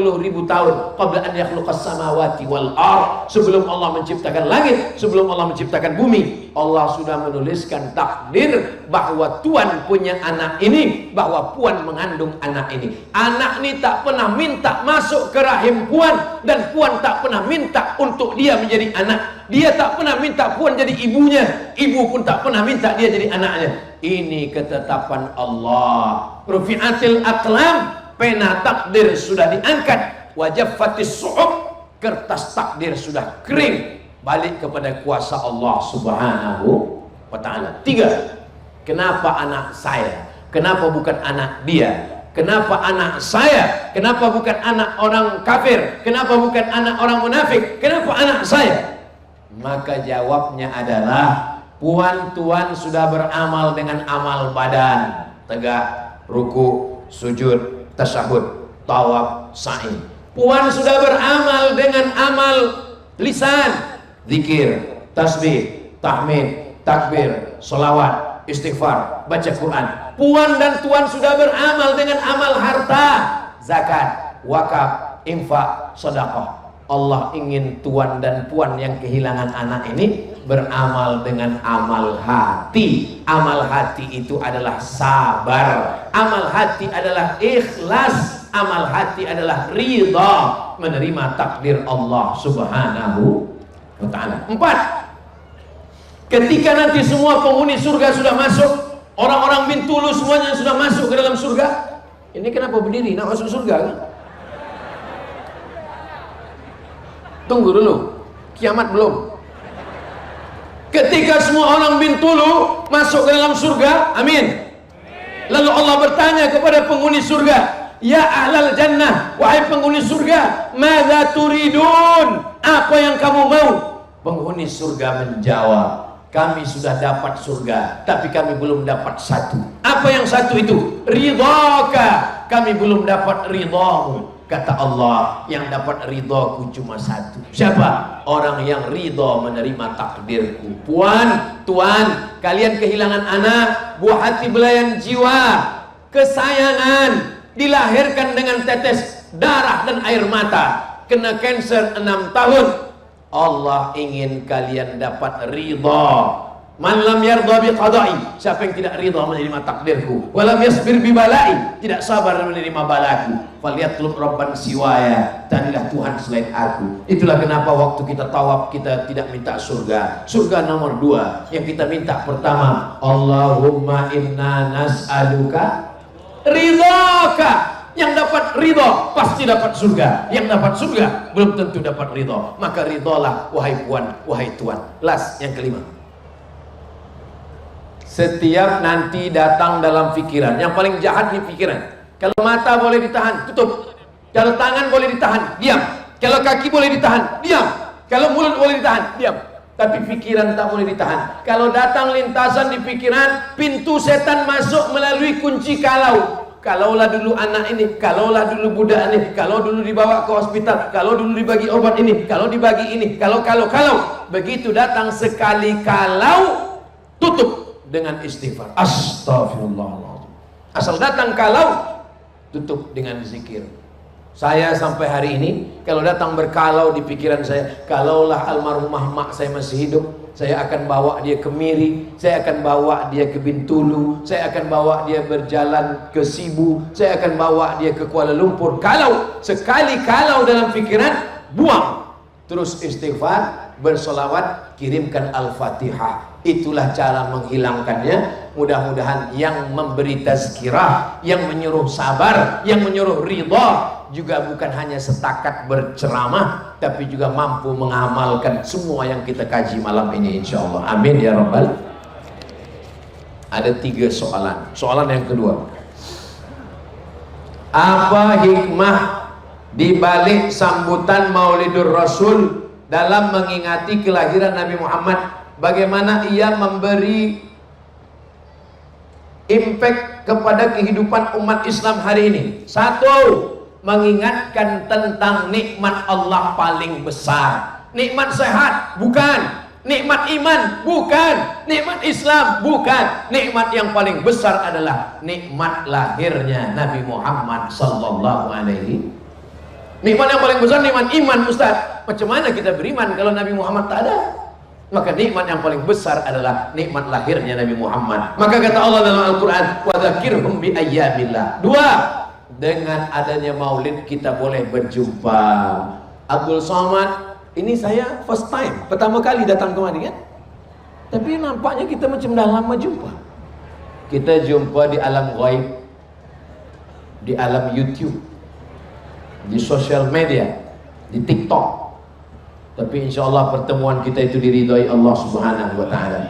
tahun qabla an yakhluqas samawati wal ard, sebelum Allah menciptakan langit, sebelum Allah menciptakan bumi, Allah sudah menuliskan takdir bahwa tuan punya anak ini, bahwa puan mengandung anak ini. Anak ini tak pernah minta masuk ke rahim puan, dan puan tak pernah minta untuk dia menjadi anak. Dia tak pernah minta puan jadi ibunya, ibu pun tak pernah minta dia jadi anaknya. Ini ketetapan Allah. Rufi'atil aqlam, pena takdir sudah diangkat, wajaffatis suhuf, kertas takdir sudah kering, balik kepada kuasa Allah Subhanahu wa ta'ala. 3. Kenapa anak saya? Kenapa bukan anak dia? Kenapa anak saya? Kenapa bukan anak orang kafir? Kenapa bukan anak orang munafik? Kenapa anak saya? Maka jawabnya adalah, puan tuan sudah beramal dengan amal badan, tegak, ruku, sujud, tasyahud, tawaf, sa'i. Puan sudah beramal dengan amal lisan, zikir, tasbih, tahmid, takbir, sholawat, istighfar, baca Quran. Puan dan tuan sudah beramal dengan amal harta, zakat, wakaf, infak, sedekah. Allah ingin tuan dan puan yang kehilangan anak ini beramal dengan amal hati. Amal hati itu adalah sabar, amal hati adalah ikhlas, amal hati adalah ridha, menerima takdir Allah Subhanahu wa ta'ala. 4. Ketika nanti semua penghuni surga sudah masuk, orang-orang Bintulu semuanya sudah masuk ke dalam surga. Ini kenapa berdiri? Nak masuk surga kan? Tunggu dulu, kiamat belum. Ketika semua orang Bintulu masuk ke dalam surga, amin. Lalu Allah bertanya kepada penghuni surga, ya ahlal jannah, wahai penghuni surga, madza turidun, apa yang kamu mau? Penghuni surga menjawab, kami sudah dapat surga, tapi kami belum dapat satu. Apa yang satu itu? Ridhaka, kami belum dapat ridhamu. Kata Allah, yang dapat ridhaku cuma satu. Siapa? Orang yang ridha menerima takdirku. Puan, tuan, kalian kehilangan anak, buah hati belayan jiwa, kesayangan, dilahirkan dengan tetes darah dan air mata, kena cancer 6 tahun. Allah ingin kalian dapat ridha. Man lam yardha bi qada'i, siapa yang tidak ridha menerima takdirku, walam yasbir bi bala'i, tidak sabar menerima balaku, falyatlub rabban siwaya, carilah Tuhan selain aku. Itulah kenapa waktu kita tawaf kita tidak minta surga. Surga nomor 2 yang kita minta pertama, Allahumma inna nas'aluka ridhaka. Yang dapat ridha pasti dapat surga, yang dapat surga belum tentu dapat ridha. Maka ridhalah wahai puan, wahai tuan. Last, yang kelima, setiap nanti datang dalam pikiran, yang paling jahat di pikiran. Kalau mata boleh ditahan, tutup. Kalau tangan boleh ditahan, diam. Kalau kaki boleh ditahan, diam. Kalau mulut boleh ditahan, diam. Tapi pikiran tak boleh ditahan. Kalau datang lintasan di pikiran, pintu setan masuk melalui kunci kalau. Kalaulah dulu anak ini, kalaulah dulu budak ini, kalau dulu dibawa ke hospital, kalau dulu dibagi obat ini, kalau dibagi ini, kalau. Begitu datang sekali kalau, tutup dengan istighfar. Astagfirullahaladzim. Asal datang kalau, tutup dengan zikir. Saya sampai hari ini kalau datang berkalau di pikiran saya, kalaulah almarhumah mak saya masih hidup, saya akan bawa dia ke Miri, saya akan bawa dia ke Bintulu, saya akan bawa dia berjalan ke Sibu, saya akan bawa dia ke Kuala Lumpur. Kalau sekali kalau dalam pikiran, buang. Terus istighfar, bersolawat, kirimkan Al-Fatihah. Itulah cara menghilangkannya. Mudah-mudahan yang memberi tazkirah, yang menyuruh sabar, yang menyuruh ridha, juga bukan hanya setakat berceramah, tapi juga mampu mengamalkan semua yang kita kaji malam ini, insyaallah. Amin ya rabbal. Ada 3 soalan. Soalan yang kedua, apa hikmah di balik sambutan Maulidur Rasul dalam mengingati kelahiran Nabi Muhammad? Bagaimana ia memberi impact kepada kehidupan umat Islam hari ini. Satu, mengingatkan tentang nikmat Allah paling besar. Nikmat sehat, bukan. Nikmat iman, bukan. Nikmat Islam, bukan. Nikmat yang paling besar adalah nikmat lahirnya Nabi Muhammad sallallahu alaihi. Nikmat yang paling besar nikmat iman, Ustaz. Macam mana kita beriman kalau Nabi Muhammad tak ada? Maka nikmat yang paling besar adalah nikmat lahirnya Nabi Muhammad. Maka kata Allah dalam Al-Quran, wa dzakirhum bi ayyamillah. Dua, dengan adanya maulid kita boleh berjumpa. Abdul Somad, ini saya first time, pertama kali datang kemari kan. Tapi nampaknya kita macam dah lama jumpa. Kita jumpa di alam ghaib, di alam YouTube, di sosial media, di TikTok. Tapi insya Allah pertemuan kita itu diridhoi Allah Subhanahu wa ta'ala.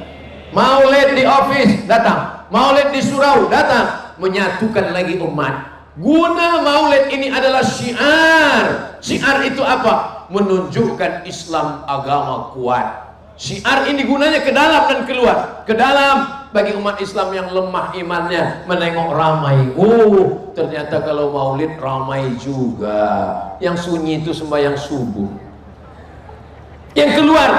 Maulid di office, datang. Maulid di surau, datang. Menyatukan lagi umat. Guna maulid ini adalah syiar. Syiar itu apa? Menunjukkan Islam agama kuat. Syiar ini gunanya ke dalam dan keluar. Ke dalam bagi umat Islam yang lemah imannya, menengok ramai. Oh, ternyata kalau maulid ramai juga. Yang sunyi itu sembahyang subuh. Yang keluar,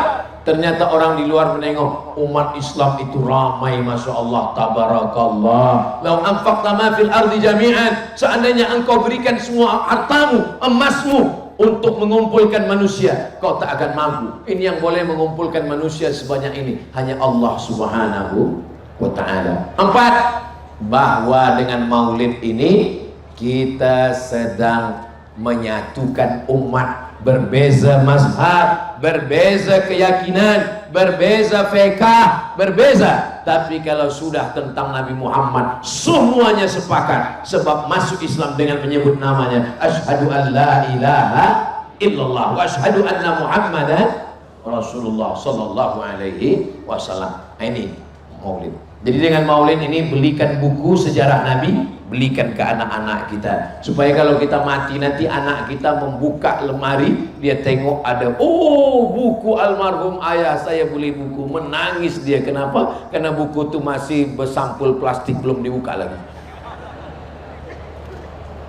ternyata orang di luar menengok umat Islam itu ramai, masya Allah, tabarakallah. Lau anfaqta ma fil ardi jami'an, seandainya engkau berikan semua hartamu, emasmu untuk mengumpulkan manusia, kau tak akan mampu. Ini yang boleh mengumpulkan manusia sebanyak ini hanya Allah Subhanahu wa ta'ala. Empat, bahwa dengan maulid ini kita sedang menyatukan umat. Berbeza mazhab, berbeza keyakinan, berbeza fikah, berbeza. Tapi kalau sudah tentang Nabi Muhammad, semuanya sepakat. Sebab masuk Islam dengan menyebut namanya, asyhadu an la ilaha illallah wa asyhadu anna Muhammadan Rasulullah sallallahu alaihi wasallam. Ini maulid. Jadi dengan maulid ini belikan buku sejarah Nabi, belikan ke anak-anak kita, supaya kalau kita mati nanti anak kita membuka lemari, dia tengok ada, oh buku almarhum ayah saya, beli buku, menangis dia. Kenapa? Karena buku itu masih bersampul plastik, belum dibuka lagi.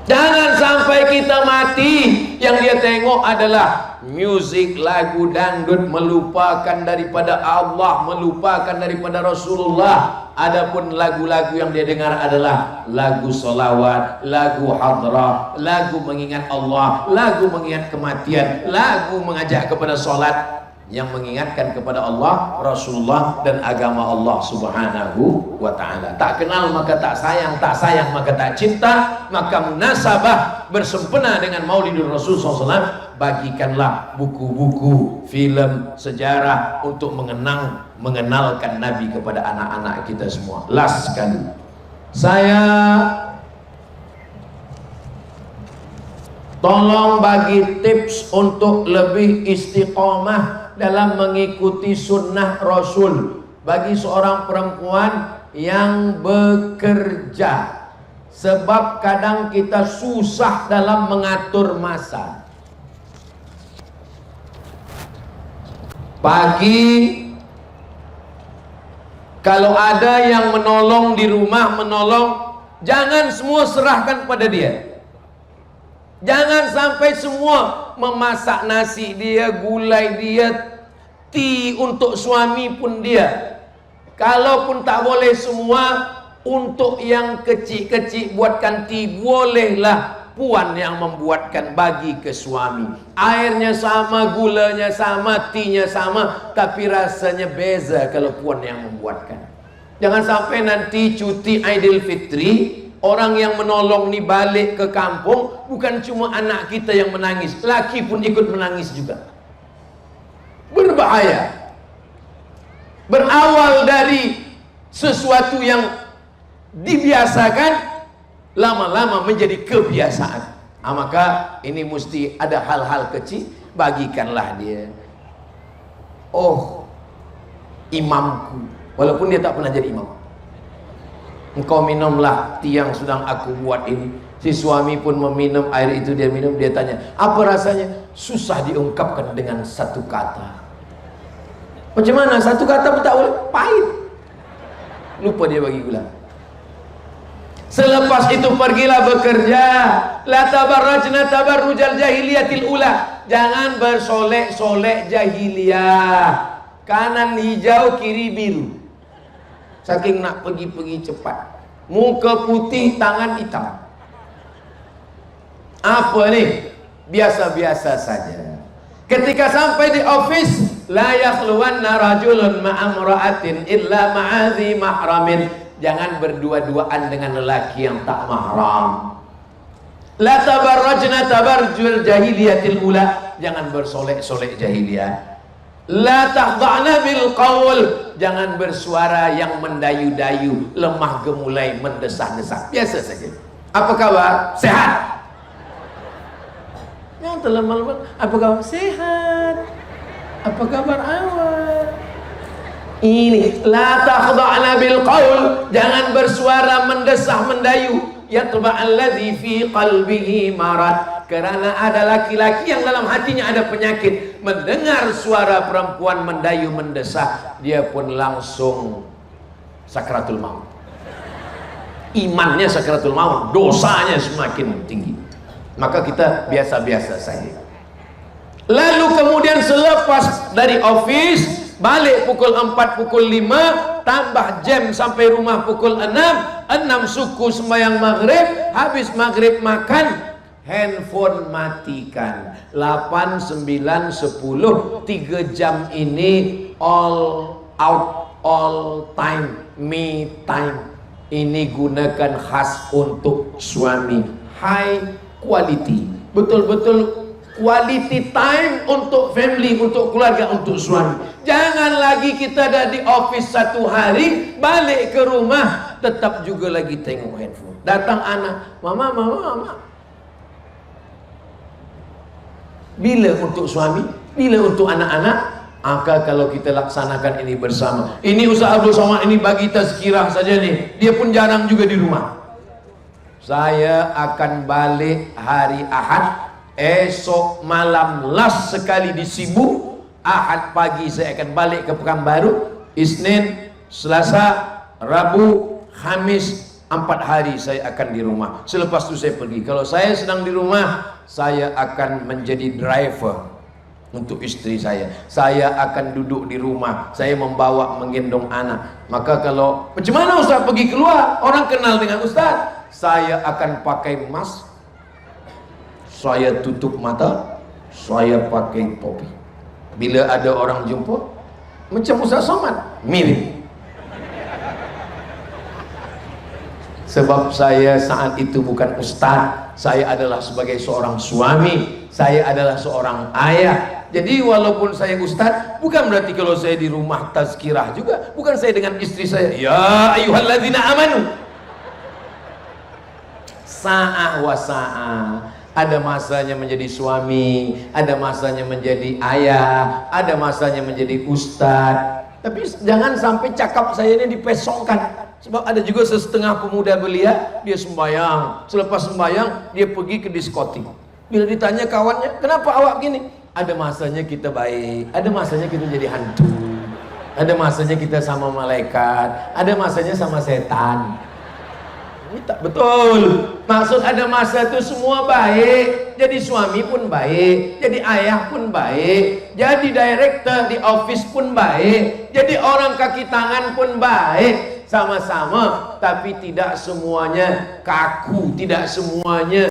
Jangan sampai kita mati yang dia tengok adalah musik, lagu dangdut, melupakan daripada Allah, melupakan daripada Rasulullah. Adapun lagu-lagu yang dia dengar adalah lagu solawat, lagu hadrah, lagu mengingat Allah, lagu mengingat kematian, lagu mengajak kepada solat, yang mengingatkan kepada Allah, Rasulullah, dan agama Allah Subhanahu wa ta'ala. Tak kenal maka tak sayang, tak sayang maka tak cinta. Maka munasabah bersempena dengan Maulidur Rasul SAW, bagikanlah buku-buku, film, sejarah untuk mengenalkan Nabi kepada anak-anak kita semua. Last sekali, saya tolong bagi tips untuk lebih istiqomah dalam mengikuti sunnah Rasul bagi seorang perempuan yang bekerja. Sebab kadang kita susah dalam mengatur masa. Pagi kalau ada yang menolong di rumah, menolong, jangan semua serahkan pada dia. Jangan sampai semua memasak nasi dia, gulai dia, tea untuk suami pun dia. Kalaupun tak boleh semua, untuk yang kecil-kecil buatkan tea, bolehlah puan yang membuatkan bagi ke suami. Airnya sama, gulanya sama, tea-nya sama, tapi rasanya beza kalau puan yang membuatkan. Jangan sampai nanti cuti Aidilfitri, orang yang menolong ni balik ke kampung, bukan cuma anak kita yang menangis, laki pun ikut menangis juga. Berbahaya. Berawal dari sesuatu yang dibiasakan, lama-lama menjadi kebiasaan. Maka ini mesti ada hal-hal kecil, bagikanlah dia. Oh, imamku, walaupun dia tak pernah jadi imam, engkau minumlah tea yang sedang aku buat ini. Si suami pun meminum air itu, dia minum, dia tanya, apa rasanya? Susah diungkapkan dengan satu kata. Macam mana? Satu kata pun tak boleh, pahit. Lupa dia bagi gula. Selepas itu pergilah bekerja. La tabarrajna tabarrujal jahiliyatil ula. Jangan bersolek-solek jahiliyah. Kanan hijau, kiri biru. Saking nak pergi-pergi cepat. Muka putih, tangan hitam. Apa nih? Biasa-biasa saja. Ketika sampai di office, la yakhluwanna rajulun ma'amra'atin illa ma'adhi mahramin. Jangan berdua-duaan dengan lelaki yang tak mahram. La tabarrajna tabarrujal jahiliyatil ula. Jangan bersolek-solek jahiliyah. La tahda'na bil qaul. Jangan bersuara yang mendayu-dayu, lemah gemulai, mendesah-desah. Biasa saja. Apa kabar? Sehat. Yang terlemah-lemah. Apa kabar? Sehat. Apa kabar awak? Ini la takhda'na bil qaul. Jangan bersuara mendesah mendayu. Yatba'alladzi fi qalbihi marad. Karena ada laki-laki yang dalam hatinya ada penyakit. Mendengar suara perempuan mendayu mendesah, dia pun langsung sakratul maut. Imannya sakratul maut, dosanya semakin tinggi. Maka kita biasa-biasa saja. Lalu kemudian selepas dari office, balik pukul 4, pukul 5, tambah jam sampai rumah pukul 6 suku sembahyang maghrib, habis maghrib makan, handphone matikan. 8, 9, 10, 3 jam ini all out, all time, me time. Ini gunakan khas untuk suami, high quality, betul-betul quality time untuk family, untuk keluarga, untuk suami. Jangan lagi kita ada di office 1 hari, balik ke rumah tetap juga lagi tengok handphone. Datang anak, mama. Bila untuk suami, bila untuk anak-anak. Maka kalau kita laksanakan ini bersama. Ini Ustaz Abdul Somad ini bagi tazkirah saja nih. Dia pun jarang juga di rumah. Saya akan balik hari Ahad. Esok malam last sekali di Sibu. Ahad pagi saya akan balik ke Pekanbaru. Isnin, Selasa, Rabu, Khamis, 4 hari saya akan di rumah. Selepas itu saya pergi. Kalau saya sedang di rumah, saya akan menjadi driver untuk istri saya. Saya akan duduk di rumah. Saya membawa, menggendong anak. Maka kalau macam mana Ustaz pergi keluar, orang kenal dengan Ustaz, saya akan pakai mask, saya tutup mata, saya pakai topi. Bila ada orang jumpa, macam Ustaz Somad, mirip. Sebab saya saat itu bukan ustaz, saya adalah sebagai seorang suami, saya adalah seorang ayah. Jadi walaupun saya ustaz, bukan berarti kalau saya di rumah tazkirah juga, bukan saya dengan istri saya, ya ayyuhalladzina amanu. Sa'ah wa sa'ah. Ada masanya menjadi suami, ada masanya menjadi ayah, ada masanya menjadi ustaz. Tapi jangan sampai cakap saya ini dipesongkan. Sebab ada juga setengah pemuda belia, dia sembahyang. Selepas sembahyang, dia pergi ke diskotik. Bila ditanya kawannya, kenapa awak gini? Ada masanya kita baik, ada masanya kita jadi hantu, ada masanya kita sama malaikat, ada masanya sama setan. Ini tak betul. Maksud ada masa itu semua baik. Jadi suami pun baik, jadi ayah pun baik, jadi director di office pun baik, jadi orang kaki tangan pun baik. Sama-sama, tapi tidak semuanya kaku, tidak semuanya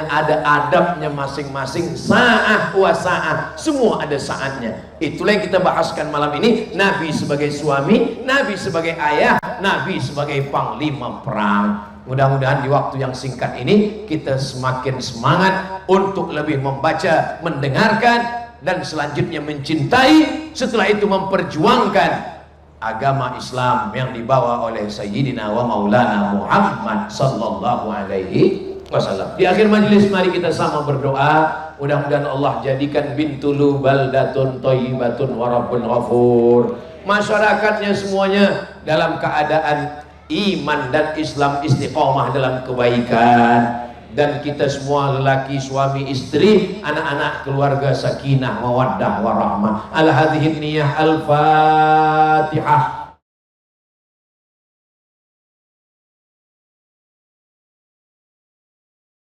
ada adabnya masing-masing. Sa'ah wa sa'ah, semua ada saatnya. Itulah yang kita bahaskan malam ini. Nabi sebagai suami, Nabi sebagai ayah, Nabi sebagai panglima perang. Mudah-mudahan di waktu yang singkat ini kita semakin semangat untuk lebih membaca, mendengarkan, dan selanjutnya mencintai, setelah itu memperjuangkan agama Islam yang dibawa oleh Sayyidina wa Maulana Muhammad sallallahu alaihi wasallam. Di akhir majelis mari kita sama berdoa, mudah-mudahan Allah jadikan Bintulu baldatun thayyibatun wa rabbun ghafur. Masyarakatnya semuanya dalam keadaan iman dan Islam, istiqomah dalam kebaikan. Dan kita semua lelaki, suami, istri, anak-anak, keluarga sakinah, mawaddah, warahmah. Al hadhihi niyah al-Fatihah.